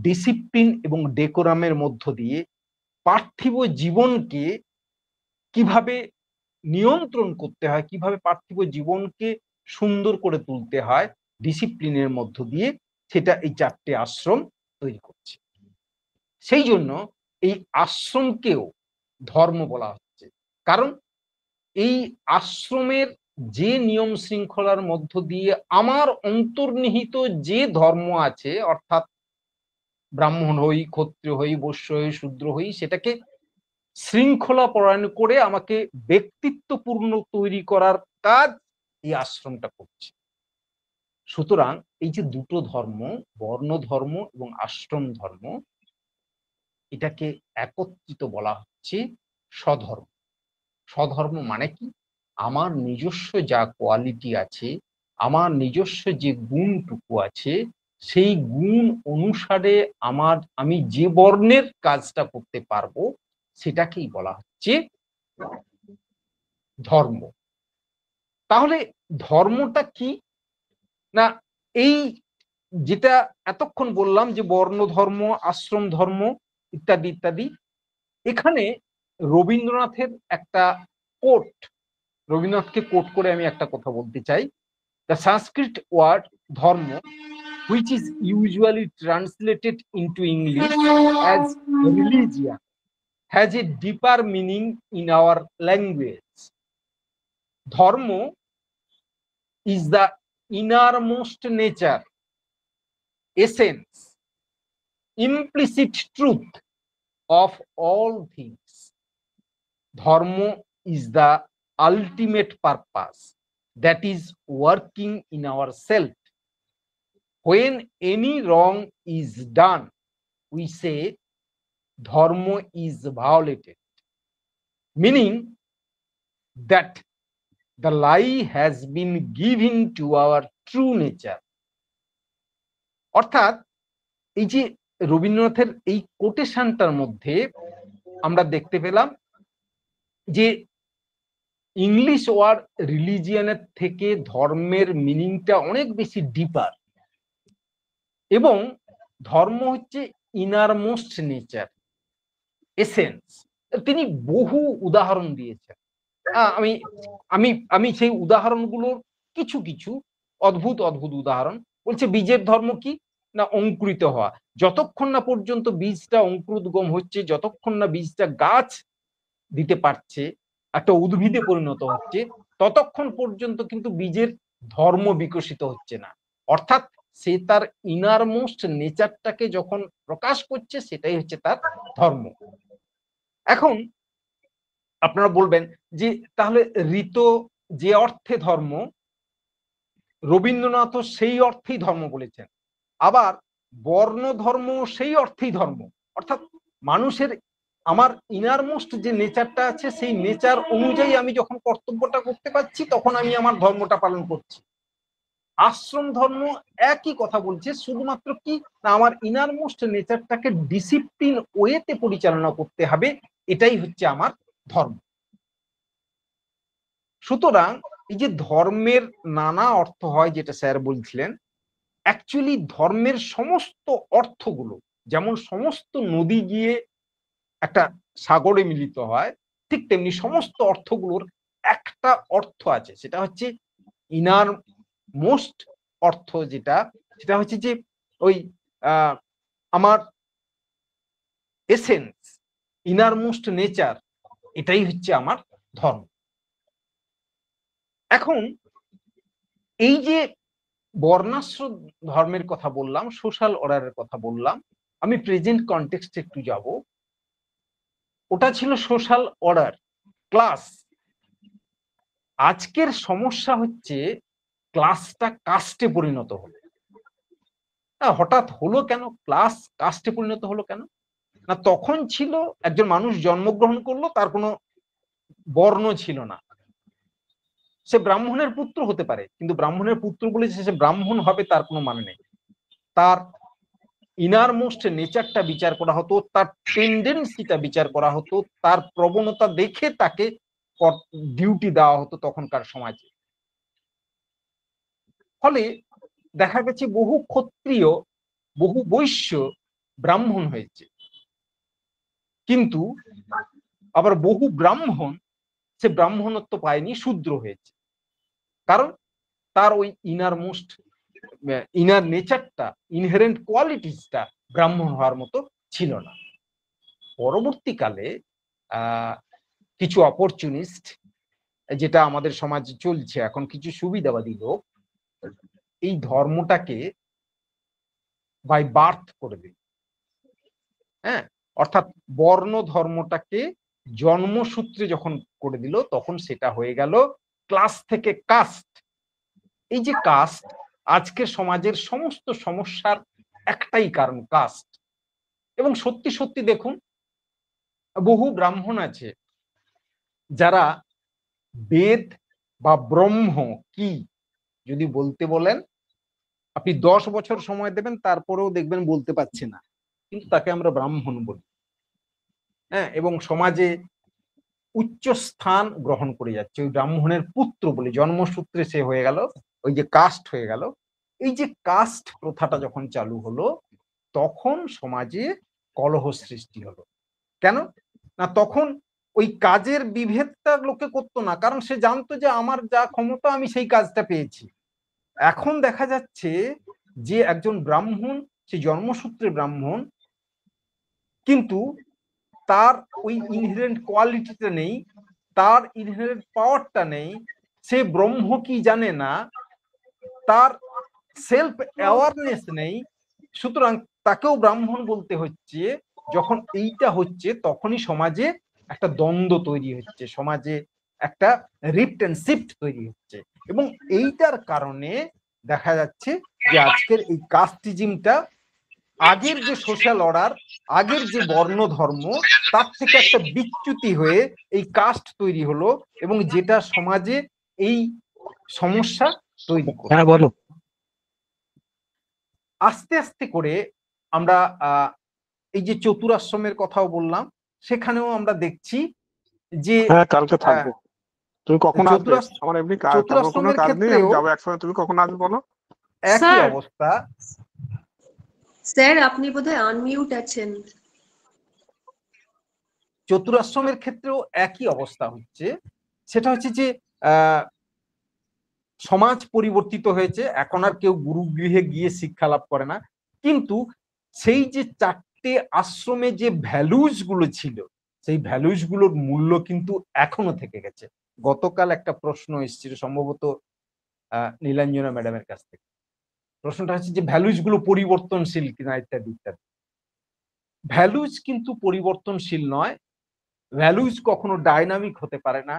ডিসিপ্লিন এবং ডেকোরামের মধ্য দিয়ে, পার্থিব জীবনকে কিভাবে নিয়ন্ত্রণ করতে হয়, কিভাবে পার্থিব জীবনকে সুন্দর করে তুলতে হয় ডিসিপ্লিনের মধ্য দিয়ে, সেটা এই চারটে আশ্রম তৈরি করছে। সেই জন্য এই আশ্রমকেও ধর্ম বলা হচ্ছে, কারণ এই আশ্রমের যে নিয়ম শৃঙ্খলার মধ্য দিয়ে আমার অন্তর্নিহিত যে ধর্ম আছে, অর্থাৎ ব্রাহ্মণ হই, ক্ষত্রিয় হই, বৈশ্য হই, শূদ্র হই, সেটাকে শৃঙ্খলা পরায়ণ করে আমাকে ব্যক্তিত্বপূর্ণ তৈরি করার কাজ এই আশ্রমটা করছে। সুতরাং এই যে দুটো ধর্ম, বর্ণ ধর্ম এবং আশ্রম ধর্ম, এটাকে একত্রিত বলা হচ্ছে স্বধর্ম। স্বধর্ম মানে কি? আমার নিজস্ব যা কোয়ালিটি আছে, আমার নিজস্ব যে গুণটুকু আছে, সেই গুণ অনুসারে আমি যে বর্ণের কাজটা করতে পারবো, সেটাকেই বলা হচ্ছে ধর্ম। তাহলে ধর্মটা কি না, এই যেটা এতক্ষণ বললাম যে বর্ণ ধর্ম, আশ্রম ধর্ম ইত্যাদি ইত্যাদি, এখানে রবীন্দ্রনাথের একটা কোট, রবীন্দ্রনাথকে কোট করে আমি একটা কথা বলতে চাই। The Sanskrit word dharma, which is usually translated into English as religion, has a deeper meaning in our language. Dharma is the innermost nature, essence, implicit truth of all things. Dharma is the ultimate purpose that is working in ourself. When any wrong is done, we say dharma is violated, meaning that the lie has been given to our true nature. অর্থাৎ এই যে রবীন্দ্রনাথের এই কোটেশনটার মধ্যে আমরা দেখতে পেলাম যে ইংলিশ ওয়ার্ড রিলিজিয়ানের থেকে ধর্মের মিনিংটা অনেক বেশি ডিপার, এবং ধর্ম হচ্ছে ইনারমোস্ট নেচার, এসেন্স। তিনি বহু উদাহরণ দিয়েছেন। আমি আমি আমি সেই উদাহরণগুলোর কিছু কিছু অদ্ভুত অদ্ভুত উদাহরণ বলছে। বীজের ধর্ম কি না অঙ্কুরিত হওয়া। যতক্ষণ না পর্যন্ত বীজটা অঙ্কুরোদ্গম হচ্ছে, যতক্ষণ না বীজটা গাছ দিতে পারছে, একটা উদ্ভিদে পরিণত হচ্ছে, ততক্ষণ পর্যন্ত কিন্তু বীজের ধর্ম বিকশিত হচ্ছে না। অর্থাৎ সে তার ইনারমোস্ট নেচারটাকে যখন প্রকাশ করছে, সেটাই হচ্ছে তার ধর্ম। এখন আপনারা বলবেন যে তাহলে ঋত যে অর্থে ধর্ম, রবীন্দ্রনাথও সেই অর্থেই ধর্ম বলেছেন। আবার বর্ণ ধর্ম সেই অর্থেই ধর্ম, অর্থাৎ মানুষের আমার ইনারমোস্ট যে নেচারটা আছে, সেই নেচার অনুযায়ী আমি যখন কর্তব্যটা করতে পারছি, তখন আমি আমার ধর্মটা পালন করছি। আশ্রম ধর্ম একই কথা বলছে, শুধুমাত্র কি না আমার ইনারমোস্ট নেচারটাকে ডিসিপ্লিন ওয়েতে পরিচালনা করতে হবে, এটাই হচ্ছে আমার ধর্ম। সুতরাং এই যে ধর্মের নানা অর্থ হয়, যেটা স্যার বলছিলেন, অ্যাকচুয়ালি ধর্মের সমস্ত অর্থগুলো, যেমন সমস্ত নদী গিয়ে একটা সাগরে মিলিত হয়, ঠিক তেমনি সমস্ত অর্থগুলোর একটা অর্থ আছে, সেটা হচ্ছে ইনার মোস্ট অর্থ, সেটা হচ্ছে যে ওই আমার এসেন্স, ইনার মোস্ট নেচার, এটাই হচ্ছে আমার ধর্ম। এখন এই যে বর্ণাশ্রম ধর্মের কথা বললাম, সোশ্যাল অর্ডারের কথা বললাম, আমি প্রেজেন্ট কনটেক্সটে একটু যাব। ওটা ছিল সোশ্যাল অর্ডার, ক্লাস। আজকের সমস্যা হচ্ছে ক্লাসটা কাস্টে পরিণত হলো। হঠাৎ হলো কেন ক্লাস কাস্টে পরিণত হলো কেন? না, তখন ছিল একজন মানুষ জন্মগ্রহণ করলো, তার কোনো বর্ণ ছিল না। সে ব্রাহ্মণের পুত্র হতে পারে, কিন্তু ব্রাহ্মণের পুত্র বলে সে ব্রাহ্মণ হবে তার কোনো মানে নেই। তার ইনারমোস্ট নেচারটা বিচার করা হতো, তার টেন্ডেন্সিটা বিচার করা হতো, তার প্রবণতা দেখে তাকে ডিউটি দেওয়া হতো তখনকার সমাজে। ফলে দেখা গেছে বহু ক্ষত্রিয়, বহু বৈশ্য ব্রাহ্মণ হয়েছে, কিন্তু আবার বহু ব্রাহ্মণ সে ব্রাহ্মণত্ব পায়নি, শূদ্র হয়েছে। কারণ তার ওই ইনারমোস্ট ইনার নেচারটা, ইনহেরেন্ট কোয়ালিটিসটা ব্রাহ্মণ হওয়ার মতো ছিল না। পরবর্তীকালে কিছু অপরচুনিস্ট, যেটা আমাদের সমাজে চলছে এখন, কিছু সুবিধাবাদী লোক এই ধর্মটাকে বাই বার্থ করে দিল। হ্যাঁ, অর্থাৎ বর্ণ ধর্মটাকে জন্মসূত্রে যখন করে দিল, তখন সেটা হয়ে গেল ক্লাস থেকে কাস্ট। এই যে কাস্ট, আজকের সমাজের সমস্ত সমস্যার একটাই কারণ, কাস্ট। এবং সত্যি সত্যি দেখুন, বহু ব্রাহ্মণ আছে যারা বেদ বা ব্রহ্ম কি যদি বলতে বলেন, আপনি 10 বছর সময় দেবেন, তারপরেও দেখবেন বলতে পারছে না, কিন্তু তাকে আমরা ব্রাহ্মণ বলি। হ্যাঁ, এবং সমাজে উচ্চ স্থান গ্রহণ করে যাচ্ছে ওই ব্রাহ্মণের পুত্র বলে, জন্মসূত্রে সে হয়ে গেল, ওই যে কাস্ট হয়ে গেল। এই যে কাস্ট প্রথাটা যখন চালু হলো, তখন সমাজে কলহ সৃষ্টি হলো। কেন না, তখন ওই কাজের বিভেদটা লোকে করতো না, কারণ সে জানতো যে আমার যা ক্ষমতা আমি সেই কাজটা পেয়েছি। এখন দেখা যাচ্ছে যে একজন ব্রাহ্মণ, সে জন্মসূত্রে ব্রাহ্মণ, কিন্তু তার ওই ইনহেরেন্ট কোয়ালিটিটা নেই, তার ইনহেরেন্ট পাওয়ারটা নেই, সে ব্রহ্ম কি জানে না, তার সেলফ অ্যাওয়ারনেস নেই, সুতরাং তাকেও ব্রাহ্মণ বলতে হচ্ছে। যখন এইটা হচ্ছে তখনই সমাজে একটা দ্বন্দ্ব তৈরি হচ্ছে, সমাজে একটা রিফট এন্ড শিফট তৈরি হচ্ছে। এবং এইটার কারণে দেখা যাচ্ছে যে আজকের এই কাস্টিজমটা, আগের যে সোশ্যাল অর্ডার, আগের যে বর্ণ ধর্ম, তার থেকে একটা বিচ্যুতি হয়ে এই কাস্ট তৈরি হলো, এবং যেটা সমাজে এই সমস্যা তৈরি করে। হ্যাঁ বলো। আস্তে আস্তে করে আমরা এই যে চতুরাশ্রমের কথাও বললাম, সেখানেও আমরা দেখছি যে হ্যাঁ কালকে থাকবো। তুমি কখন আসবে? আমার এমনি তেমন কোনো চতুরাশ্রমের কাজ নেই, আমি ক্ষেত্রেও যাবো একসঙ্গে। তুমি কখন আসবে বলো? একই স্যার অবস্থা। স্যার আপনি বোধহয় আনমিউট আছেন। চতুরাশ্রমের ক্ষেত্রেও একই অবস্থা হচ্ছে। সেটা হচ্ছে যে সমাজ পরিবর্তিত হয়েছে, এখন আর কেউ গুরুগৃহে গিয়ে শিক্ষা লাভ করে না, কিন্তু সেই যে চারটে আশ্রমে যে ভ্যালুজ গুলো ছিল, সেই ভ্যালুজ গুলোর মূল্য কিন্তু এখনো থেকে গেছে। গতকাল একটা প্রশ্ন এসেছিল সম্ভবত নীলাঞ্জনা ম্যাডামের কাছ থেকে। প্রশ্নটা হচ্ছে যে ভ্যালুজ গুলো পরিবর্তনশীল কিনা, ইত্যাদি ইত্যাদি। ভ্যালুজ কিন্তু পরিবর্তনশীল নয়, ভ্যালুজ কখনো ডাইনামিক হতে পারে না।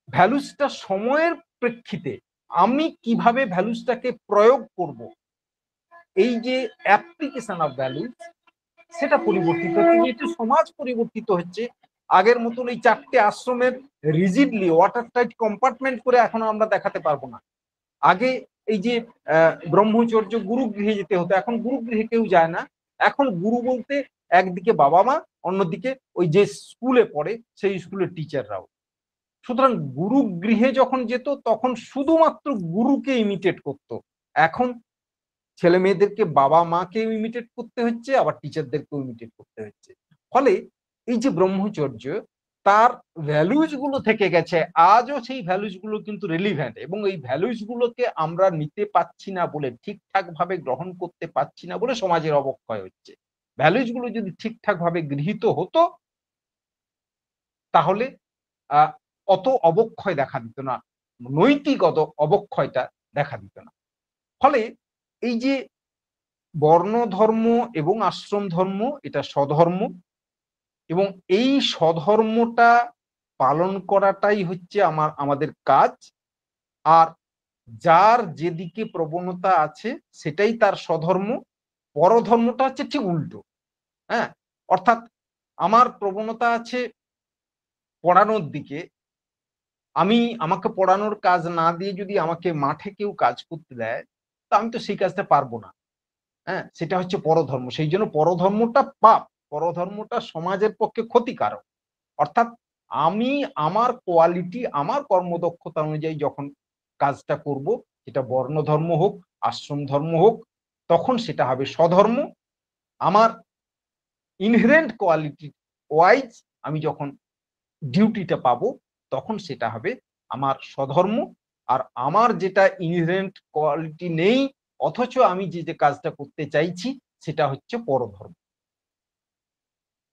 ভ্যালুজটা সময়ের প্রেক্ষিতে আমি কিভাবে ভ্যালুজটাকে প্রয়োগ করব, এই যে অ্যাপ্লিকেশন অফ ভ্যালুজ, সেটা পরিবর্তিত হচ্ছে। যেহেতু সমাজ পরিবর্তিত হচ্ছে, আগের মতন এই চারটে আশ্রমের রিজিডলি ওয়াটার টাইট কম্পার্টমেন্ট করে এখন আমরা দেখাতে পারবো না। আগে এই যে ব্রহ্মচর্য গুরুগৃহে যেতে হতো, এখন গুরুগৃহে কেউ যায় না। এখন গুরু বলতে একদিকে বাবা মা, অন্যদিকে ওই যে স্কুলে পড়ে সেই স্কুলের টিচাররাও। সুতরাং গুরুগৃহে যখন যেত তখন শুধুমাত্র গুরুকে ইমিটেট করত, এখন ছেলে মেয়েদেরকে বাবা মাকে ইমিটেট করতে হচ্ছে, আবার টিচারদেরকেও ইমিটেট করতে হচ্ছে। ফলে এই যে ব্রহ্মচর্য, তার ভ্যালুজ গুলো থেকে গেছে, আজও সেই ভ্যালুজ গুলো কিন্তু রিলিভেন্ট, এবং এই ভ্যালুজ গুলোকে আমরা নিতে পাচ্ছি না বলে, ঠিকঠাক ভাবে গ্রহণ করতে পাচ্ছি না বলে সমাজের অবক্ষয় হচ্ছে। ভ্যালুজ গুলো যদি ঠিকঠাক ভাবে গৃহীত হতো তাহলে অত অবক্ষয় দেখা দিত না, নৈতিক অবক্ষয়টা দেখা দিত না। ফলে এই যে বর্ণ ধর্ম এবং আশ্রম ধর্ম, এটা স্বধর্ম, এবং এই স্বধর্মটা পালন করাটাই হচ্ছে আমাদের কাজ। আর যার যেদিকে প্রবণতা আছে সেটাই তার স্বধর্ম, পরধর্মটা হচ্ছে ঠিক উল্টো। হ্যাঁ, অর্থাৎ আমার প্রবণতা আছে পড়ানোর দিকে, আমাকে পড়ানোর কাজ না দিয়ে যদি আমাকে মাঠে কেউ কাজ করতে দেয়, তো আমি তো সেই কাজটা পারবো না। হ্যাঁ, সেটা হচ্ছে পরধর্ম। সেই জন্য পরধর্মটা পাপ, পরধর্মটা সমাজের পক্ষে ক্ষতিকারক। অর্থাৎ আমি আমার কোয়ালিটি, আমার কর্মদক্ষতা অনুযায়ী যখন কাজটা করব, সেটা বর্ণ ধর্ম হোক, আশ্রম ধর্ম হোক, তখন সেটা হবে স্বধর্ম। আমার ইনহেরেন্ট কোয়ালিটি ওয়াইজ আমি যখন ডিউটিটা পাবো, তখন সেটা হবে আমার স্বধর্ম। আর আমার যেটা ইনহেরেন্ট কোয়ালিটি নেই, অথচ আমি যে কাজটা করতে চাইছি, সেটা হচ্ছে পরধর্ম।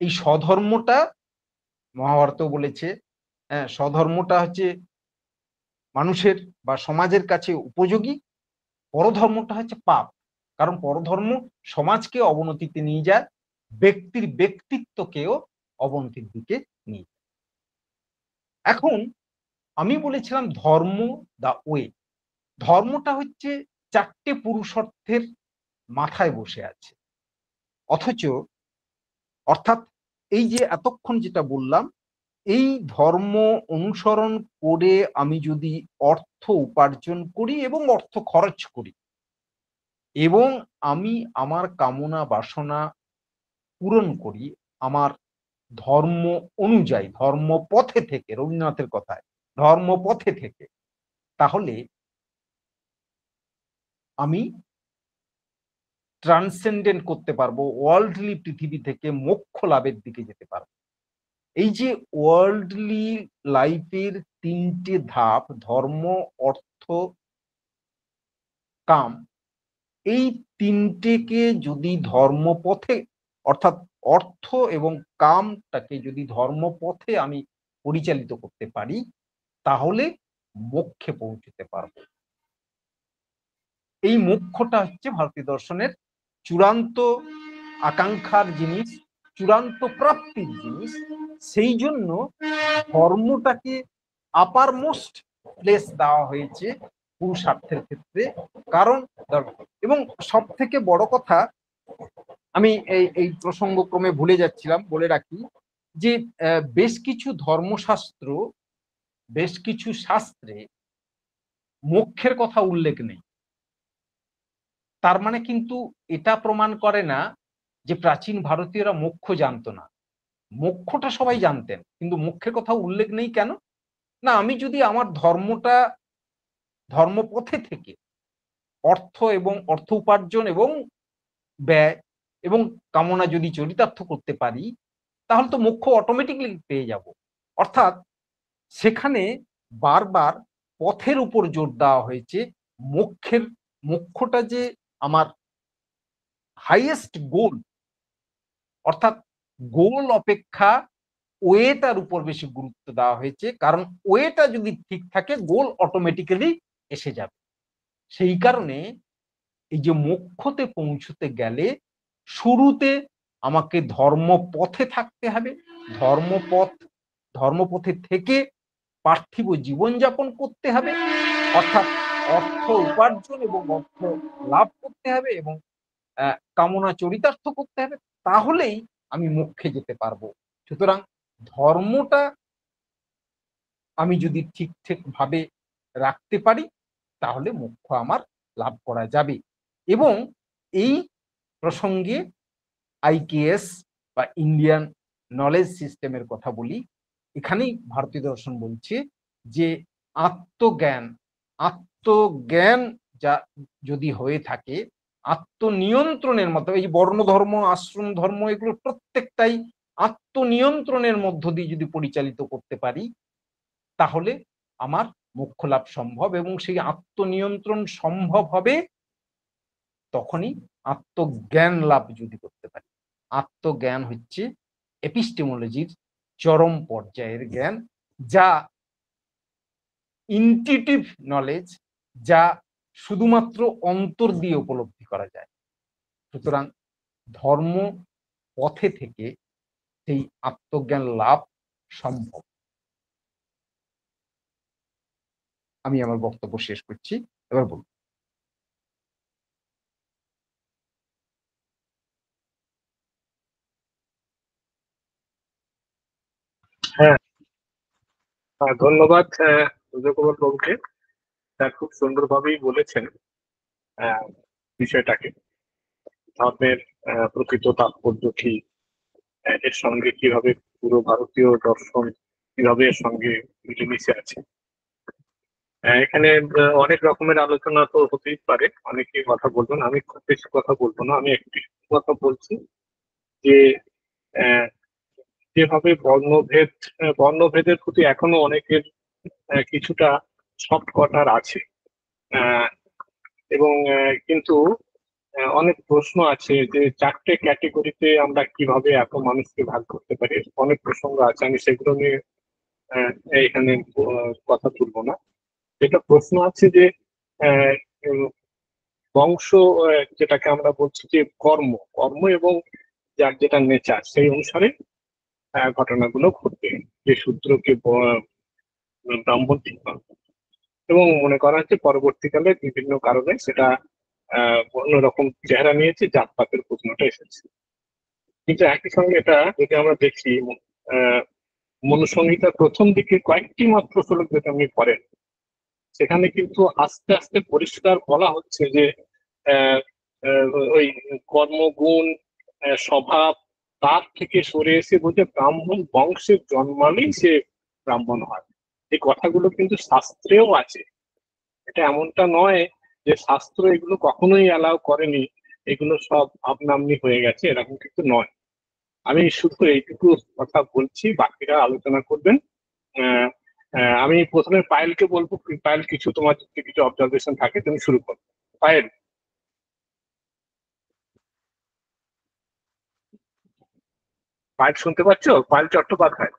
এই স্বধর্মটা মহাভারতও বলেছে, স্বধর্মটা হচ্ছে মানুষের বা সমাজের কাছে উপযোগী, পরধর্মটা হচ্ছে পাপ। কারণ পরধর্ম সমাজকে অবনতিতে নিয়ে যায়, ব্যক্তির ব্যক্তিত্বকেও অবনতির দিকে নিয়ে যায়। এখন আমি বলেছিলাম ধর্ম দা ওয়ে। ধর্মটা হচ্ছে চারটে পুরুষার্থের মাথায় বসে আছে, অর্থাৎ এই যে এতক্ষণ যেটা বললাম, এই ধর্ম অনুসরণ করে আমি যদি অর্থ উপার্জন করি এবং অর্থ খরচ করি, এবং আমি আমার কামনা বাসনা পূরণ করি আমার ধর্ম অনুযায়ী, ধর্মপথে থেকে, রবীন্দ্রনাথের কথায় ধর্মপথে থেকে, তাহলে আমি ট্রান্সেন্ডেন্ট করতে পারবো, ওয়ার্ল্ডলি পৃথিবী থেকে মোক্ষ লাভের দিকে যেতে পারবো। এই যে ওয়ার্ল্ডলি লাইফের তিনটে ধাপ, ধর্ম, অর্থ, কাম, এই তিনটেকে যদি ধর্মপথে, অর্থাৎ অর্থ এবং কামটাকে যদি ধর্মপথে আমি পরিচালিত করতে পারি তাহলে মোক্ষে পৌঁছতে পারবো। এই মোক্ষটা হচ্ছে ভারতীয় দর্শনের চূড়ান্ত আকাঙ্ক্ষার জিনিস, চূড়ান্ত প্রাপ্তির জিনিস। সেই জন্য ধর্মটাকে আপার মোস্ট প্লেস দেওয়া হয়েছে পুরুষার্থের ক্ষেত্রে। কারণ এবং সব থেকে বড় কথা, আমি এই প্রসঙ্গক্রমে ভুলে যাচ্ছিলাম, বলে রাখি যে বেশ কিছু ধর্মশাস্ত্র, বেশ কিছু শাস্ত্রে মোক্ষের কথা উল্লেখ নেই। তার মানে কিন্তু এটা প্রমাণ করে না যে প্রাচীন ভারতীয়রা মোক্ষ জানতো না। মোক্ষটা সবাই জানতেন, কিন্তু মোক্ষের কথা উল্লেখ নেই কেন? না, আমি যদি আমার ধর্মটা ধর্মপথে থেকে অর্থ এবং অর্থ উপার্জন এবং ব্যয় এবং কামনা যদি চরিতার্থ করতে পারি তাহলে তো মোক্ষ অটোমেটিকলি পেয়ে যাব। অর্থাৎ সেখানে বারবার পথের উপর জোর দেওয়া হয়েছে। মোক্ষটা যে আমার হাইয়েস্ট গোল, অর্থাৎ গোল অপেক্ষা ওয়েটার উপর বেশি গুরুত্ব দেওয়া হয়েছে। কারণ ওয়েটা যদি ঠিক থাকে গোল অটোমেটিক্যালি এসে যাবে। সেই কারণে এই যে মোক্ষতে পৌঁছতে গেলে শুরুতে আমাকে ধর্মপথে থাকতে হবে। ধর্মপথে থেকে পার্থিব জীবনযাপন করতে হবে, অর্থাৎ অর্থ উপার্জন এবং অর্থ লাভ করতে হবে এবং কামনা চরিতার্থ করতে হবে, তাহলেই আমি মোক্ষে যেতে পারবো। সুতরাং ধর্মটা আমি যদি ঠিক ভাবে রাখতে পারি তাহলে মোক্ষ আমার লাভ করা যাবে। এবং এই প্রসঙ্গে আইকেএস বা ইন্ডিয়ান নলেজ সিস্টেমের কথা বলি। এখানেই ভারতীয় দর্শন বলছে যে আত্মজ্ঞান যা যদি হয়ে থাকে, আত্মনিয়ন্ত্রণের মতো, এই বর্ণ ধর্ম, আশ্রম ধর্ম, এগুলো প্রত্যেকটাই আত্মনিয়ন্ত্রণের মধ্য দিয়ে যদি পরিচালিত করতে পারি তাহলে আমার মোক্ষ লাভ সম্ভব। এবং সেই আত্মনিয়ন্ত্রণ সম্ভব হবে তখনই আত্মজ্ঞান লাভ যদি করতে পারি। আত্মজ্ঞান হচ্ছে এপিস্টেমোলজির চরম পর্যায়ের জ্ঞান, যা ইনটিউটিভ নলেজ, যা শুধুমাত্র অন্তর দিয়ে উপলব্ধি করা যায়। সুতরাং ধর্ম পথে থেকে সেই আত্মজ্ঞান লাভ সম্ভব। আমি আমার বক্তব্য শেষ করছি, এবার বলুন। হ্যাঁ, ধন্যবাদ সূর্যকুমার বাবুকে। খুব সুন্দরভাবেই বলেছেন বিষয়টাকে, ধর্মের প্রকৃত তাৎপর্য কি, এর সঙ্গে কিভাবে পুরো ভারতীয় দর্শন কিভাবে এর সঙ্গে মিলেমিশে আছে। এখানে অনেক রকমের আলোচনা তো হতেই পারে, অনেকে কথা বলবেন, আমি খুব বেশি কথা বলবো না। আমি একটি কথা বলছি যে যেভাবে বর্ণভেদের প্রতি এখনো অনেকের কিছুটা সফট কর্নার আছে, এবং কিন্তু অনেক প্রশ্ন আছে যে 4টে ক্যাটেগরিতে আমরা কিভাবে এত মানুষকে ভাগ করতে পারি। অনেক প্রসঙ্গ আছে, আমি সেগুলো নিয়ে এখানে কথা তুলবো না। যেটা প্রশ্ন আছে যে বংশ, যেটাকে আমরা বলছি যে কর্ম এবং যার যেটা নেচার, সেই অনুসারে ঘটনাগুলো ঘটবে। যে শূদ্রকে ব্রাহ্মণ ঠিক নয়, এবং মনে করা হচ্ছে পরবর্তীকালে বিভিন্ন কারণে সেটা অন্যরকম চেহারা নিয়েছে, জাতপাতের প্রশ্নটা এসেছে। কিন্তু একই সঙ্গে এটা যদি আমরা দেখি মনুসংহিতার প্রথম দিকে কয়েকটি মাত্র শ্লোক যেটা আপনি পড়েন, সেখানে কিন্তু আস্তে আস্তে পরিষ্কার বলা হচ্ছে যে ওই কর্মগুণ, স্বভাব, তার থেকে সরে এসে বলছে ব্রাহ্মণ বংশের জন্মালেই সে ব্রাহ্মণ হয়। এই কথাগুলো কিন্তু শাস্ত্রেও আছে। এটা এমনটা নয় যে শাস্ত্র এগুলো কখনোই অ্যালাউ করেনি, এগুলো সব আপনামনি হয়ে গেছে, এরকম কিন্তু নয়। আমি শুধু এইটুকু কথা বলছি, বাকিরা আলোচনা করবেন। আমি প্রথমে পায়েলকে বলবো, পায়েল কিছু তোমার যদি কিছু অবজারভেশন থাকে তুমি শুরু করো। পায়েল। পায়েল শুনতে পাচ্ছ? পায়েল চট্টোপাধ্যায়।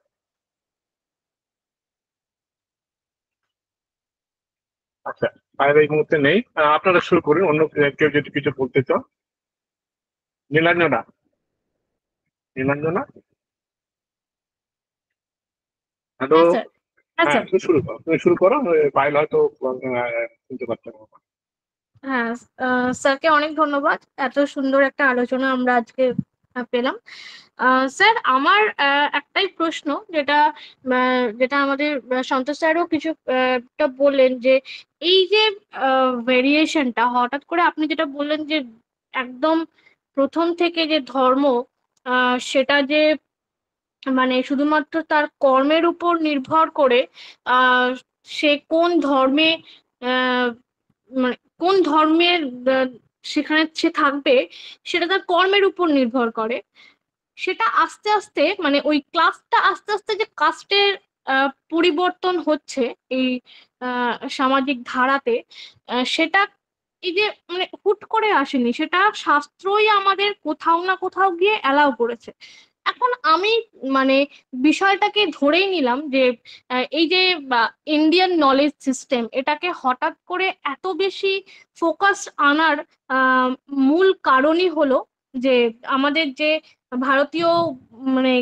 আচ্ছা, পায়েল এই মুহূর্তে নেই। আপনারা শুরু করুন, অন্য কেউ যদি কিছু বলতে চাও। নীলাঞ্জনা, নীলাঞ্জনা, হ্যালো। হ্যাঁ স্যার। হ্যাঁ হ্যাঁ, স্যার। তুমি শুরু করো, তুমি শুরু করো। পায়েল হয়তো শুনতে পাচ্ছে না। হ্যাঁ, স্যারকে অনেক ধন্যবাদ, এত সুন্দর একটা আলোচনা আমরা আজকে পেলাম। স্যার, আমার একটাই প্রশ্ন, যেটা যেটা আমাদের সন্তোষ স্যারও কিছু টা বললেন, যে এই যে ভেরিয়েশনটা হঠাৎ করে আপনি যেটা বললেন, যে একদম প্রথম থেকে যে ধর্ম, সেটা যে মানে শুধুমাত্র তার কর্মের উপর নির্ভর করে আহ সে কোন ধর্মে আহ মানে কোন ধর্মের আহ, সেখানে সে থাকবে, সেটা তার কর্মের উপর নির্ভর করে। সেটা আস্তে আস্তে মানে ওই ক্লাসটা আস্তে আস্তে যে কাস্টের পরিবর্তন হচ্ছে এই সামাজিক ধারাতে, সেটা এই যে মানে হুট করে আসেনি, সেটা শাস্ত্রই আমাদের কোথাও না কোথাও গিয়ে অ্যালাউ করেছে। এখন আমি মানে বিষয়টাকে ধরেই নিলাম যে এই যে ইন্ডিয়ান নলেজ সিস্টেম, এটাকে হঠাৎ করে এত বেশি ফোকাস আনার আহ, মূল কারণই হলো যে আমাদের যে ভারতীয় মানে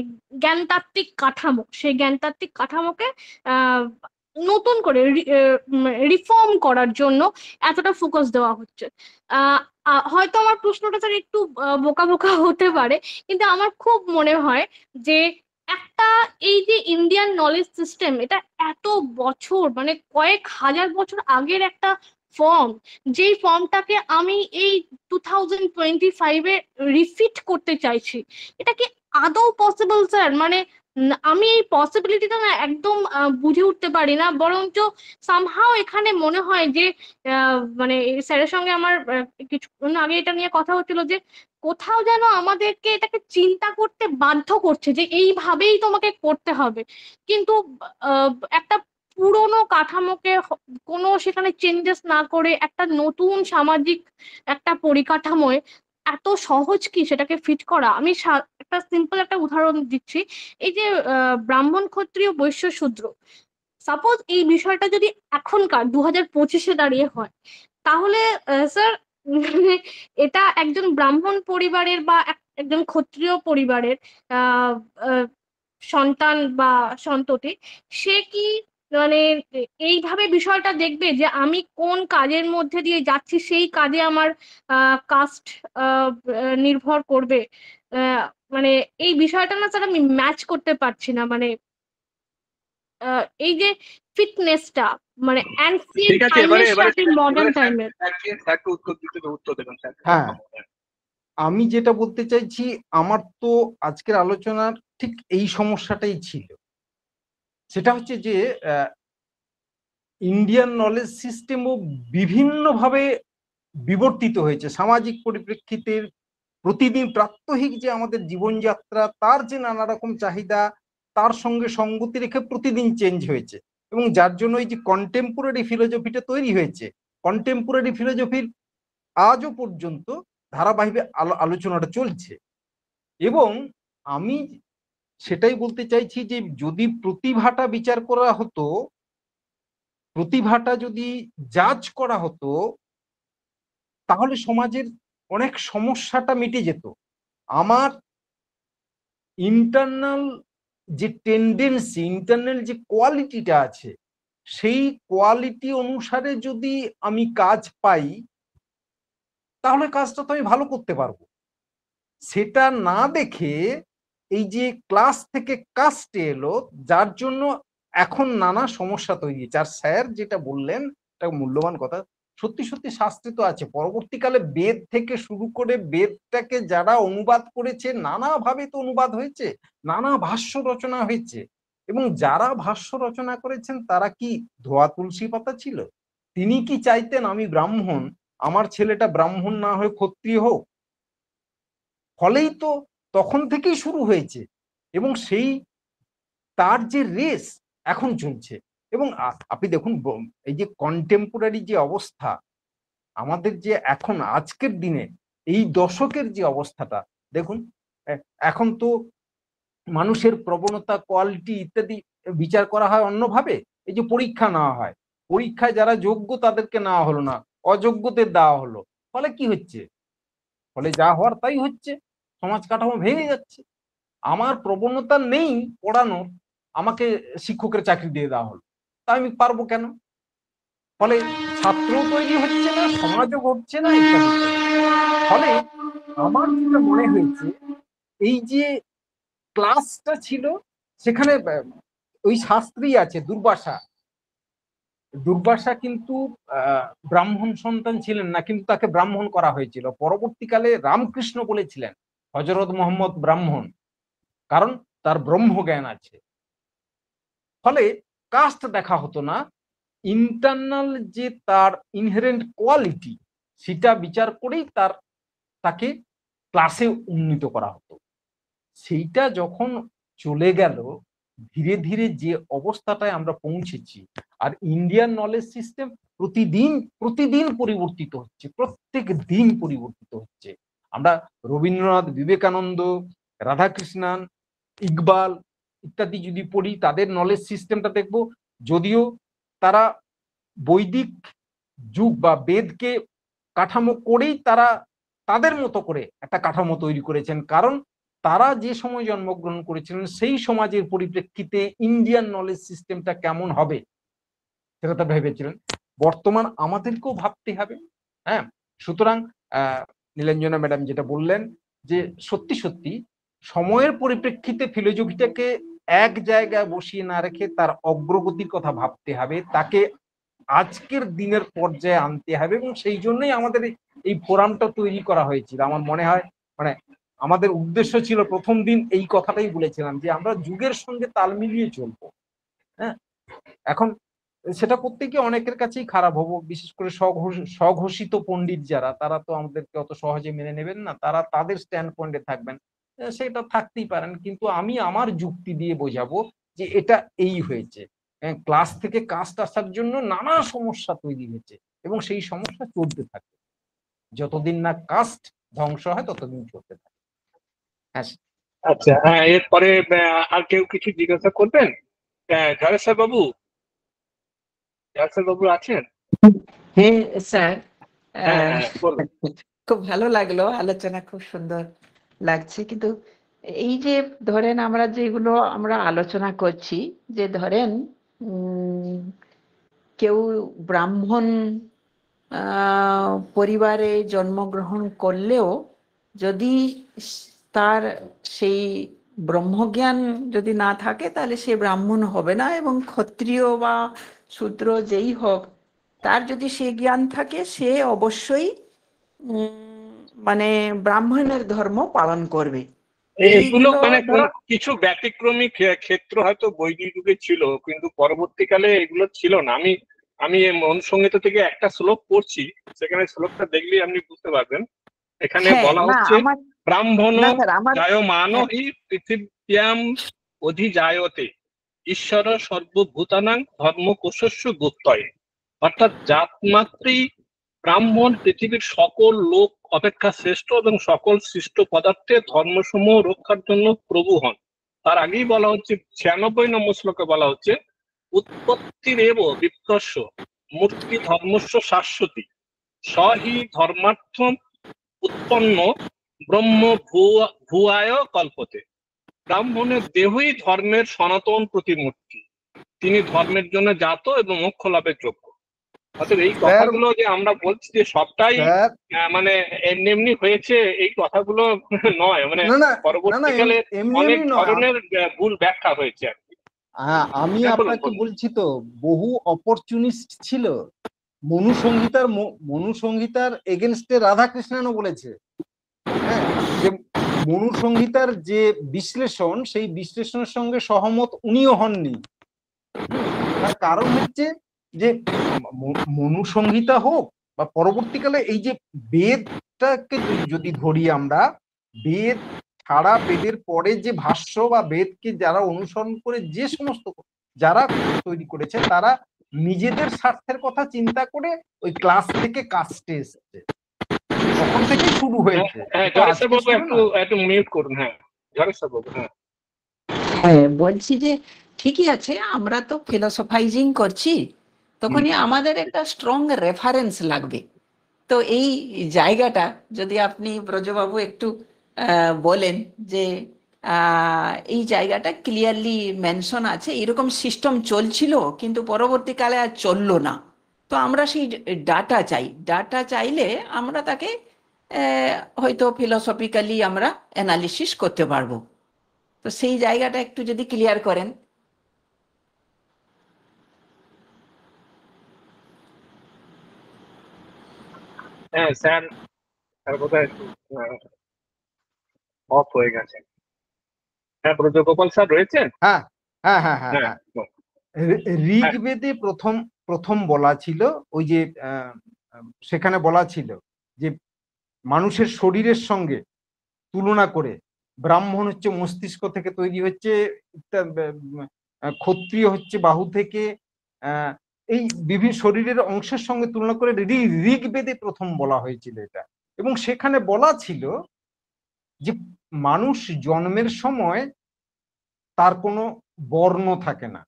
জ্ঞানতাত্ত্বিক কাঠামো, সেই জ্ঞানতাত্ত্বিক কাঠামোকে আহ নতুন করে রিফর্ম করার জন্য এতটা ফোকাস দেওয়া হচ্ছে। আহ হয়তো আমার প্রশ্নটা স্যার একটু বোকা বোকা হতে পারে, কিন্তু আমার খুব মনে হয় যে একটা এই যে ইন্ডিয়ান নলেজ সিস্টেম, এটা এত বছর মানে কয়েক হাজার বছর আগের একটা ফর্ম, যেই ফর্মটাকে আমি এই 2025-এ রিফিট করতে চাইছি, এটা কি আদৌ পসিবল স্যার? মানে আমি এই পসিবিলিটিটা না একদম বুঝে উঠতে পারি না, বরঞ্চ সামহাও এখানে মনে হয় যে মানে স্যারের সঙ্গে আমার কিছুক্ষণ আগে এটা নিয়ে কথা হচ্ছিল, যে কোথাও যেন আমাদেরকে এটাকে চিন্তা করতে বাধ্য করছে যে এইভাবেই তোমাকে করতে হবে। কিন্তু আহ, একটা পুরোনো কাঠামোকে কোনো সেখানে চেঞ্জেস না করে একটা নতুন সামাজিক একটা পরিকাঠামোয় এত সহজ কি সেটাকে ফিট করা? আমি একটা সিম্পল একটা উদাহরণ দিচ্ছি। এই যে ব্রাহ্মণ ক্ষত্রিয় বৈশ্য শূদ্র, সাপোজ এই বিষয়টা যদি এখনকার 2025-এ দাঁড়িয়ে হয়, তাহলে স্যার মানে এটা একজন ব্রাহ্মণ পরিবারের বা একজন ক্ষত্রিয় পরিবারের আহ আহ, সন্তান বা সন্ততি, সে কি মানে এইভাবে বিষয়টা দেখবে যে আমি কোন কাজের মধ্যে দিয়ে যাচ্ছি, সেই কাজে আমার কাস্ট নির্ভর করবে? আহ, মানে এই বিষয়টা না স্যার আমি ম্যাচ করতে পারছি না, মানে এই যে ফিটনেসটা মানে অ্যানসিয়েন্ট ঠিক আছে, এবারে টাইমের এবারে সাথে মডার্ন টাইমের। স্যারকে উত্তর দিতে উত্তর দেবেন স্যার। হ্যাঁ, আমি যেটা বলতে চাইছি, আমার তো আজকের আলোচনার ঠিক এই সমস্যাটাই ছিল। সেটা হচ্ছে যে ইন্ডিয়ান নলেজ সিস্টেমও বিভিন্নভাবে বিবর্তিত হয়েছে সামাজিক পরিপ্রেক্ষিতের। প্রতিদিন প্রাত্যহিক যে আমাদের জীবনযাত্রা, তার যে নানা রকম চাহিদা, তার সঙ্গে সঙ্গতি রেখে প্রতিদিন চেঞ্জ হয়েছে। এবং যার জন্য এই যে কন্টেম্পোরারি ফিলোজফিটা তৈরি হয়েছে, কন্টেম্পোরারি ফিলোজফির আজও পর্যন্ত ধারাবাহিক আলোচনাটা চলছে। এবং আমি সেটাই বলতে চাইছি যে যদি প্রতিভাটা বিচার করা হতো, প্রতিভাটা যদি জাজ করা হতো, তাহলে সমাজের অনেক সমস্যাটা মিটে যেত। আমার ইন্টারনাল যে টেন্ডেন্সি, ইন্টারনাল যে কোয়ালিটিটা আছে, সেই কোয়ালিটি অনুসারে যদি আমি কাজ পাই, তাহলে কাজটা তো আমি ভালো করতে পারবো। সেটা না দেখে এই যে ক্লাস থেকে কাস্টে এলো, যার জন্য এখন নানা সমস্যা তৈরি হয়েছে। আর স্যার যেটা বললেন, এটা মূল্যবান কথা। সত্যি সত্যি শাস্ত্রে তো আছে, পরবর্তীকালে বেদ থেকে শুরু করে বেদটাকে যারা অনুবাদ করেছে, নানাভাবে তো অনুবাদ হয়েছে, নানা ভাষ্য রচনা হয়েছে। এবং যারা ভাষ্য রচনা করেছেন তারা কি ধোয়া তুলসী পাতা ছিল? তিনি কি চাইতেন আমি ব্রাহ্মণ, আমার ছেলেটা ব্রাহ্মণ না হয়ে ক্ষত্রিয় হোক? ফলেই তো তখন থেকেই শুরু হয়েছে। এবং সেই তার যে রেস এখন চলছে। এবং আপনি দেখুন, এই যে কন্টেম্পোরারি যে অবস্থা, আমাদের যে এখন আজকের দিনে এই দশকের যে অবস্থাটা দেখুন, এখন তো মানুষের প্রবণতা, কোয়ালিটি ইত্যাদি বিচার করা হয় অন্যভাবে। এই যে পরীক্ষা নেওয়া হয়, পরীক্ষায় যারা যোগ্য তাদেরকে নেওয়া হলো না, অযোগ্যদের দেওয়া হলো, ফলে কি হচ্ছে? ফলে যা হওয়ার তাই হচ্ছে, সমাজ কাঠামো ভেঙে যাচ্ছে। আমার প্রবণতা নেই পড়ানোর, আমাকে শিক্ষকের চাকরি দিয়ে দেওয়া হলো, তা আমি পারবো কেন? ফলে ছাত্র তৈরি হচ্ছে না, সমাজও ঘটছে না ইত্যাদি। ফলে আমার যেটা মনে হয়েছে, এই যে ক্লাসটা ছিল সেখানে ওই শাস্ত্রী আছে দুর্বাসা, দুর্বাসা কিন্তু ব্রাহ্মণ সন্তান ছিলেন না, কিন্তু তাকে ব্রাহ্মণ করা হয়েছিল। পরবর্তীকালে রামকৃষ্ণ বলেছিলেন হযরত মুহাম্মদ ব্রাহ্মণ, কারণ তার ব্রহ্মজ্ঞান আছে। ফলে কাস্ট দেখা হতো না, ইন্টারনাল যে তার ইনহেরেন্ট কোয়ালিটি সেটা বিচার করেই তাকে ক্লাসে উন্নীত করা হতো। সেইটা যখন চলে গেল, ধীরে ধীরে যে অবস্থাটায় আমরা পৌঁছেছি, আর ইন্ডিয়ান নলেজ সিস্টেম প্রতিদিন পরিবর্তিত হচ্ছে, প্রত্যেক দিন পরিবর্তিত হচ্ছে। আমরা রবীন্দ্রনাথ, বিবেকানন্দ, রাধাকৃষ্ণন, ইকবাল ইত্যাদি যদি পড়ি, তাদের নলেজ সিস্টেমটা দেখব, যদিও তারা বৈদিক যুগ বা বেদকে কাঠামো করেই তারা তাদের মতো করে একটা কাঠামো তৈরি করেছেন, কারণ তারা যে সময় জন্মগ্রহণ করেছিলেন সেই সমাজের পরিপ্রেক্ষিতে ইন্ডিয়ান নলেজ সিস্টেমটা কেমন হবে সেটা তো ভেবেছিলেন। বর্তমান আমাদেরকেও ভাবতে হবে। হ্যাঁ, সুতরাং নীলাঞ্জনা ম্যাডাম যেটা বললেন, যে সত্যি সত্যি সময়ের পরিপ্রেক্ষিতে ফিলোসফিটাকে এক জায়গায় বসিয়ে না রেখে তার অগ্রগতির কথা ভাবতে হবে, তাকে আজকের দিনের পর্যায়ে আনতে হবে, এবং সেই জন্যই আমাদের এই ফোরামটা তৈরি করা হয়েছিল। আমার মনে হয় মানে আমাদের উদ্দেশ্য ছিল, প্রথম দিন এই কথাটাই বলেছিলাম, যে আমরা যুগের সঙ্গে তাল মিলিয়ে চলবো। হ্যাঁ, এখন সেটা করতে গিয়ে অনেকের কাছেই খারাপ হবো, বিশেষ করে স্বঘোষিত পণ্ডিত যারা, তারা তো আমাদেরকে অত সহজে মেনে নেবেন না, তারা তাদের স্ট্যান্ড পয়েন্টে থাকবেন, সেটা থাকতেই পারেন, কিন্তু আমি আমার যুক্তি দিয়ে বোঝাবো যে এটা এই হয়েছে। ক্লাস থেকে কাস্ট আসার জন্য নানা সমস্যা তৈরি হয়েছে, এবং সেই সমস্যা চলতে থাকে, যতদিন না কাস্ট ধ্বংস হয় ততদিন চলতে থাকে। হ্যাঁ, আচ্ছা, এরপরে আর কেউ কিছু জিজ্ঞাসা করবেন? ঝাড়েশ্বর বাবু আছেন? হ্যাঁ স্যার, হ্যাঁ, বলুন। খুব ভালো লাগলো, আলোচনা খুব সুন্দর লাগছে। কিন্তু এই যে ধরেন আমরা যেগুলো আমরা আলোচনা করছি, যে ধরেন কেউ ব্রাহ্মণ পরিবারে জন্মগ্রহণ করলেও যদি তার সেই ব্রহ্মজ্ঞান যদি না থাকে, তাহলে সে ব্রাহ্মণ হবে না, এবং ক্ষত্রিয় বা শূদ্র যেই হোক, তার যদি সে জ্ঞান থাকে, সে অবশ্যই মানে ব্রাহ্মণের ধর্ম পালন করবে। এগুলো মানে কিছু ব্যতিক্রমী ক্ষেত্র হয়তো বৈদিক যুগে ছিল, কিন্তু পরবর্তীকালে এগুলো ছিল না। আমি মনুসংহিতা থেকে একটা শ্লোক পড়ছি, সেখানে শ্লোকটা দেখলেই আপনি বুঝতে পারবেন। এখানে বলা হচ্ছে, ব্রাহ্মণ জায়মান হি পৃথিব্যাম অধিজায়তে ঈশ্বর সর্বভূতানাং ধর্মকোশস্য গুপ্তয়ে। অর্থাৎ জাতমাত্রই ব্রাহ্মণ পৃথিবীর সকল লোক অপেক্ষা শ্রেষ্ঠ, এবং সকল সৃষ্ট পদার্থের ধর্মসমূহ রক্ষার জন্য প্রভু হন। তার আগেই বলা হচ্ছে, 96 নম্বর শ্লোকে বলা হচ্ছে, উৎপত্তিরেব বিপ্রস্য মূর্তি ধর্মস্য শাশ্বতী সহি ধর্মার্থম উৎপন্ন ব্রহ্ম ভুয়ায় কল্পতে। ব্রাহ্মণের দেহই ধর্মের সনাতন প্রতিমূর্তি, তিনি ধর্মের জন্য জাত এবং মোক্ষ লাভের যোগ্য। অর্থাৎ এই কথাগুলো যে আমরা বলছি যে সবটাই মানে এমনি হয়েছে, এই কথাগুলো নয়, মানে পরবর্তীকালে অনেক ধরনের ভুল ব্যাখ্যা হয়েছে আর কি। আমি আপনাকে বলছি তো, বহু অপরচুনিস্ট ছিল। মনুসংহিতার এগেনস্টে রাধাকৃষ্ণনও বলেছে, হ্যাঁ, যে মনুসংহিতার যে বিশ্লেষণ, সেই বিশ্লেষণের সঙ্গে সহমত উনিও হননি। তার কারণ হচ্ছে যে মনুসংহিতা হোক বা পরবর্তীকালে এই যে বেদটাকে যদি ধরি আমরা, বেদ ছাড়া, বেদের পরে যে ভাষ্য বা বেদকে যারা অনুসরণ করে যে সমস্ত যারা তৈরি করেছে, তারা নিজেদের স্বার্থের কথা চিন্তা করে ওই ক্লাস থেকে কাস্টে এসেছে, তখন থেকে শুরু হয়েছে। একটু মিউট করুন। হ্যাঁ, ঝাড়েশ্বর বাবু, হ্যাঁ। হ্যাঁ, বলছি যে ঠিকই আছে, আমরা তো ফিলোসোফাইজিং করছি, তখনই আমাদের একটা স্ট্রং রেফারেন্স লাগবে। তো এই জায়গাটা যদি আপনি ব্রজবাবু একটু বলেন যে এই জায়গাটা ক্লিয়ারলি মেনশন আছে, এরকম সিস্টেম চলছিল কিন্তু পরবর্তীকালে আর চললো না। তো আমরা সেই ডাটা চাই, ডাটা চাইলে আমরা তাকে হয়তো ফিলোসফিক্যালি আমরা অ্যানালিসিস করতে পারবো। তো সেই জায়গাটা একটু যদি ক্লিয়ার করেন। হ্যাঁ স্যার, স্যার বোধহয় একটু অফ হয়ে গেছে। হ্যাঁ, ব্রজগোপাল স্যার রয়েছেন? হ্যাঁ হ্যাঁ হ্যাঁ হ্যাঁ হ্যাঁ, হ্যাঁ ঋগ্বেদে প্রথম প্রথম বলা ছিল, ওই যে সেখানে বলা ছিল যে মানুষের শরীরের সঙ্গে তুলনা করে ব্রাহ্মণ হচ্ছে মস্তিষ্ক থেকে তৈরি হচ্ছে, ক্ষত্রিয় হচ্ছে বাহু থেকে, এই বিভিন্ন শরীরের অংশের সঙ্গে তুলনা করে ঋগ্বেদে প্রথম বলা হয়েছিল এটা। এবং সেখানে বলা ছিল যে মানুষ জন্মের সময় তার কোনো বর্ণ থাকে না,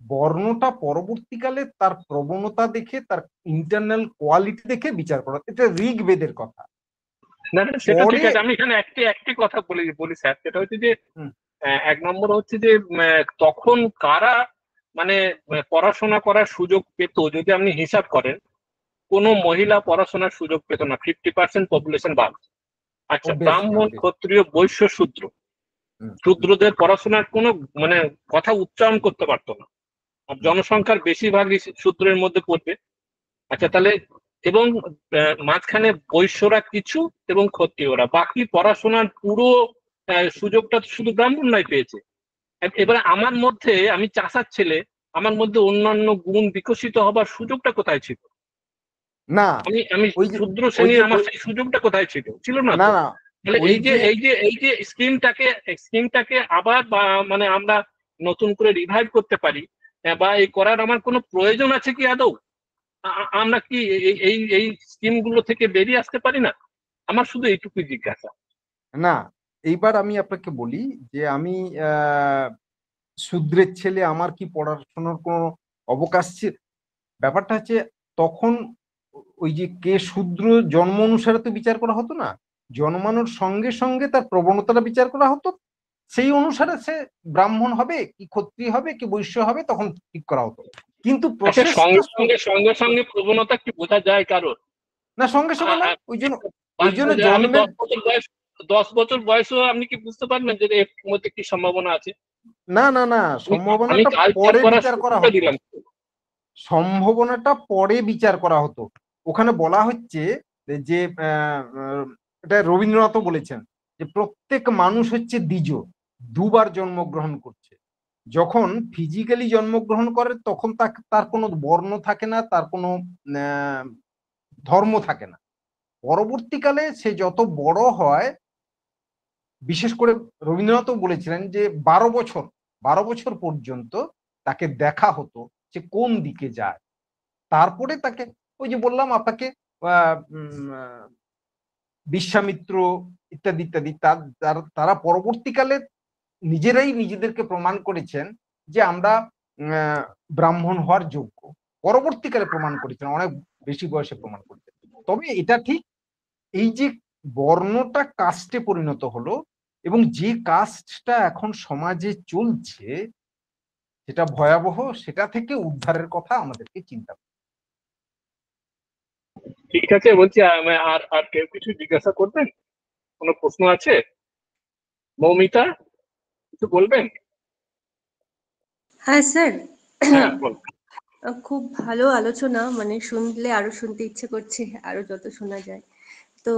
বর্ণটা পরবর্তীকালে তার প্রবণতা দেখে, তার ইন্টারনাল কোয়ালিটি দেখে বিচার করা। এটা ঋগ্বেদের কথা। না না, সেটা ঠিক পরে আছে। আমি এখানে একটি কথা বলি স্যার, সেটা হচ্ছে যে হুম, এক নম্বর হচ্ছে যে তখন কারা মানে পড়াশোনা করার সুযোগ পেত, যদি আপনি হিসাব করেন কোনো মহিলা পড়াশোনার সুযোগ পেত না, 50% পপুলেশন বাদ। আচ্ছা, obviously, ব্রাহ্মণ, obviously, ক্ষত্রিয়, বৈশ্য, শূদ্র, হুম, শূদ্রদের পড়াশোনার কোনো মানে কথা উচ্চারণ করতে পারতো না। আর জনসংখ্যার বেশিরভাগই শূদ্রের মধ্যে পড়বে। আচ্ছা, তাহলে এবং মাঝখানে বৈশ্যরা কিছু এবং ক্ষত্রিয়রা, বাকি পড়াশোনার পুরো সুযোগটা শুধু ব্রাহ্মণরাই পেয়েছে। এবারে আমার মধ্যে, আমি চাষার ছেলে, আমার মধ্যে অন্যান্য গুণ বিকশিত হবার সুযোগটা কোথায় ছিল? না আমি আমি ওই যে শূদ্র ওই যে শ্রেণীর, আমার সেই সুযোগটা কোথায় ছিল? ছিল না না তো। না তাহলে ওই যে এই যে স্কিমটাকে আবার মানে আমরা নতুন করে রিভাইভ করতে পারি, বা এই করার আমার কোনো প্রয়োজন আছে কি আদৌ? আমরা কি এই স্কিম গুলো থেকে বেরিয়ে আসতে পারি না? আমার শুধু এইটুকুই জিজ্ঞাসা। না, এইবার আমি আপনাকে বলি যে আমি শূদ্রের ছেলে, আমার কি পড়াশোনার কোনো অবকাশ ছিল? ব্যাপারটা হচ্ছে তখন ওই যে কে শূদ্র জন্ম অনুসারে তো বিচার করা হতো না, জন্মানোর সঙ্গে সঙ্গে তার প্রবণতাটা বিচার করা হতো, সেই অনুসারে সে ব্রাহ্মণ হবে কি ক্ষত্রিয় হবে কি বৈশ্য হবে তখন ঠিক করা হতো। কিন্তু আচ্ছা, প্রসেসটা সঙ্গে সঙ্গে প্রবণতা কি বোঝা যায় কারোর? না, সঙ্গে সঙ্গে নয়, ওই জন্য আমি জন্মের 10 বছর বয়সেও আপনি কি বুঝতে পারবেন যে এর মধ্যে কি সম্ভাবনা আছে? না না না, আমি সম্ভাবনাটা কালচার পরে করার বিচার করা সুযোগটা হতো, দিলাম। সম্ভাবনাটা পরে বিচার করা হতো। ওখানে বলা হচ্ছে যে এটা রবীন্দ্রনাথও বলেছেন যে প্রত্যেক মানুষ হচ্ছে দ্বিজ, দুবার জন্মগ্রহণ করছে। যখন ফিজিক্যালি জন্মগ্রহণ করে তখন তার কোনো বর্ণ থাকে না, তার কোনো ধর্ম থাকে না। পরবর্তীকালে সে যত বড় হয়, বিশেষ করে রবীন্দ্রনাথও বলেছিলেন যে 12 বছর পর্যন্ত তাকে দেখা হতো যে কোন দিকে যায়। তারপরে তাকে, ওই যে বললাম আপনাকে, বিশ্বামিত্র ইত্যাদি ইত্যাদি, তারা পরবর্তীকালে নিজেরাই নিজেদেরকে প্রমাণ করেছেন যে আমরা ব্রাহ্মণ হওয়ার যোগ্য। পরবর্তীকালে প্রমাণ করেছেন, অনেক বেশি বয়সে প্রমাণ করেছেন। তবে এটা ঠিক, এই যে বর্ণটা কাস্টে পরিণত হলো এবং যে কাস্টটা এখন সমাজে চলছে সেটা ভয়াবহ, সেটা থেকে উদ্ধারের কথা আমাদেরকে চিন্তা করতে। ঠিক আছে, বলছি আর আর কেউ কিছু জিজ্ঞাসা করবেন? কোনো প্রশ্ন আছে? মৌমিতা, কিছু বলবেন? হ্যাঁ স্যার, হ্যাঁ, বলুন। খুব ভালো আলোচনা, মানে শুনলে আরো শুনতে ইচ্ছে করছে, আরো যত শোনা যায়। তো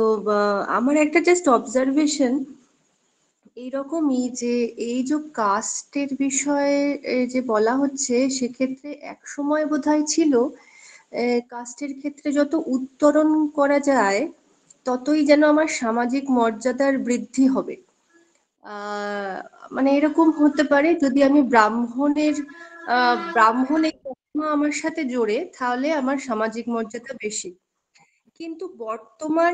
আমার একটা জাস্ট অবজারভেশন এইরকমই, যে এই যে কাস্টের বিষয়ে যে বলা হচ্ছে, সেক্ষেত্রে এক সময় বোধহয় ছিল কাস্টের ক্ষেত্রে যত উত্তরণ করা যায় ততই যেন আমার সামাজিক মর্যাদার বৃদ্ধি হবে। মানে এরকম হতে পারে, যদি আমি ব্রাহ্মণের কথা আমার সাথে জোড়ে, তাহলে আমার সামাজিক মর্যাদা বেশি। কিন্তু বর্তমান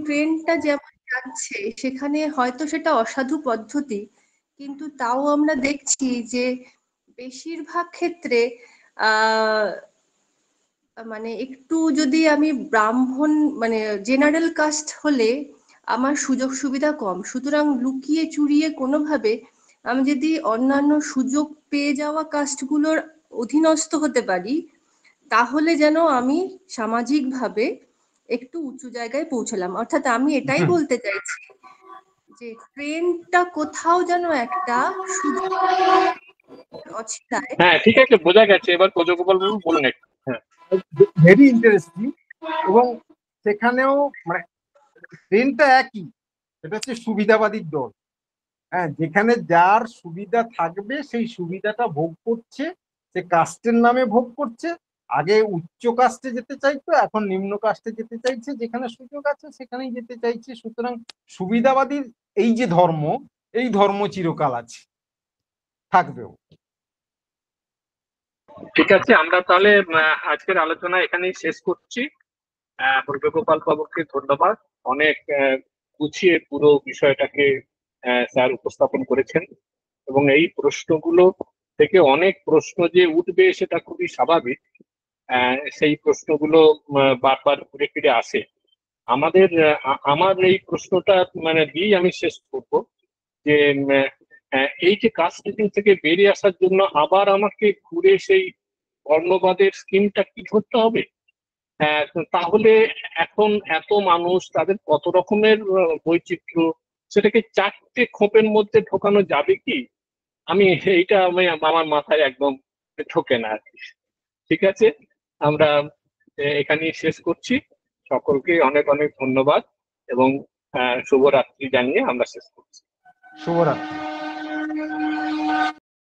ট্রেন্ডটা যেমন যাচ্ছে, সেখানে হয়তো সেটা অসাধু পদ্ধতি, কিন্তু তাও আমরা দেখছি যে বেশিরভাগ ক্ষেত্রে আহ মানে একটু যদি আমি ব্রাহ্মণ মানে জেনারেল কাস্ট হলে আমার সুযোগ সুবিধা কম, সুতরাং লুকিয়ে চুরিয়ে কোনোভাবে আমি যদি অন্যান্য সুযোগ পেয়ে যাওয়া কাস্টগুলোর অধীনস্থ হতে পারি, তাহলে যেন আমি সামাজিকভাবে একটু উঁচু জায়গায় পৌঁছলাম। অর্থাৎ আমি এটাই বলতে চাইছি যে ট্রেনটা কোথাও যেন একটা সুযোগ অছিলায়। হ্যাঁ ঠিক আছে, বোঝা গেছে। এবার প্রজগোপাল বাবু বলুন একটু। হ্যাঁ, ভেরি ইন্টারেস্টিং। এবং সেখানেও মানে ট্রেনটা একই, এটা হচ্ছে সুবিধাবাদীর দল। হ্যাঁ, যেখানে যার সুবিধা থাকবে সেই সুবিধাটা ভোগ করছে, সে কাস্টের নামে ভোগ করছে। আগে উচ্চ কাস্টে যেতে চাইতো, এখন নিম্ন কাস্টে যেতে চাইছে, যেখানে সুযোগ আছে সেখানেই যেতে চাইছে। সুতরাং সুবিধাবাদীর এই যে ধর্ম, এই ধর্ম চিরকাল আছে, থাকবেও। ঠিক আছে, আমরা তাহলে আজকের আলোচনা এখানেই শেষ করছি। প্রজগোপাল বাবুকে ধন্যবাদ, অনেক গুছিয়ে পুরো বিষয়টাকে স্যার উপস্থাপন করেছেন। এবং এই প্রশ্নগুলো থেকে অনেক প্রশ্ন যে উঠবে সেটা খুবই স্বাভাবিক। সেই প্রশ্নগুলো বারবার ঘুরে ফিরে আসে। আমার এই প্রশ্নটা মানে দিয়েই আমি শেষ করব যে এই যে কাস্ট লিভিং থেকে বেরিয়ে আসার জন্য আবার আমাকে ঘুরে সেই বর্ণবাদের স্কিমটা কি ধরতে হবে? তাহলে এখন এত মানুষ, তাদের কত রকমের বৈচিত্র্য, সেটাকে 4টে খোপের মধ্যে ঢোকানো যাবে কি? এইটা আমার মাথায় একদম ঢোকে না আর কি। ঠিক আছে, আমরা এখানেই শেষ করছি। সকলকে অনেক অনেক ধন্যবাদ এবং শুভরাত্রি জানিয়ে আমরা শেষ করছি। শুভরাত্রি।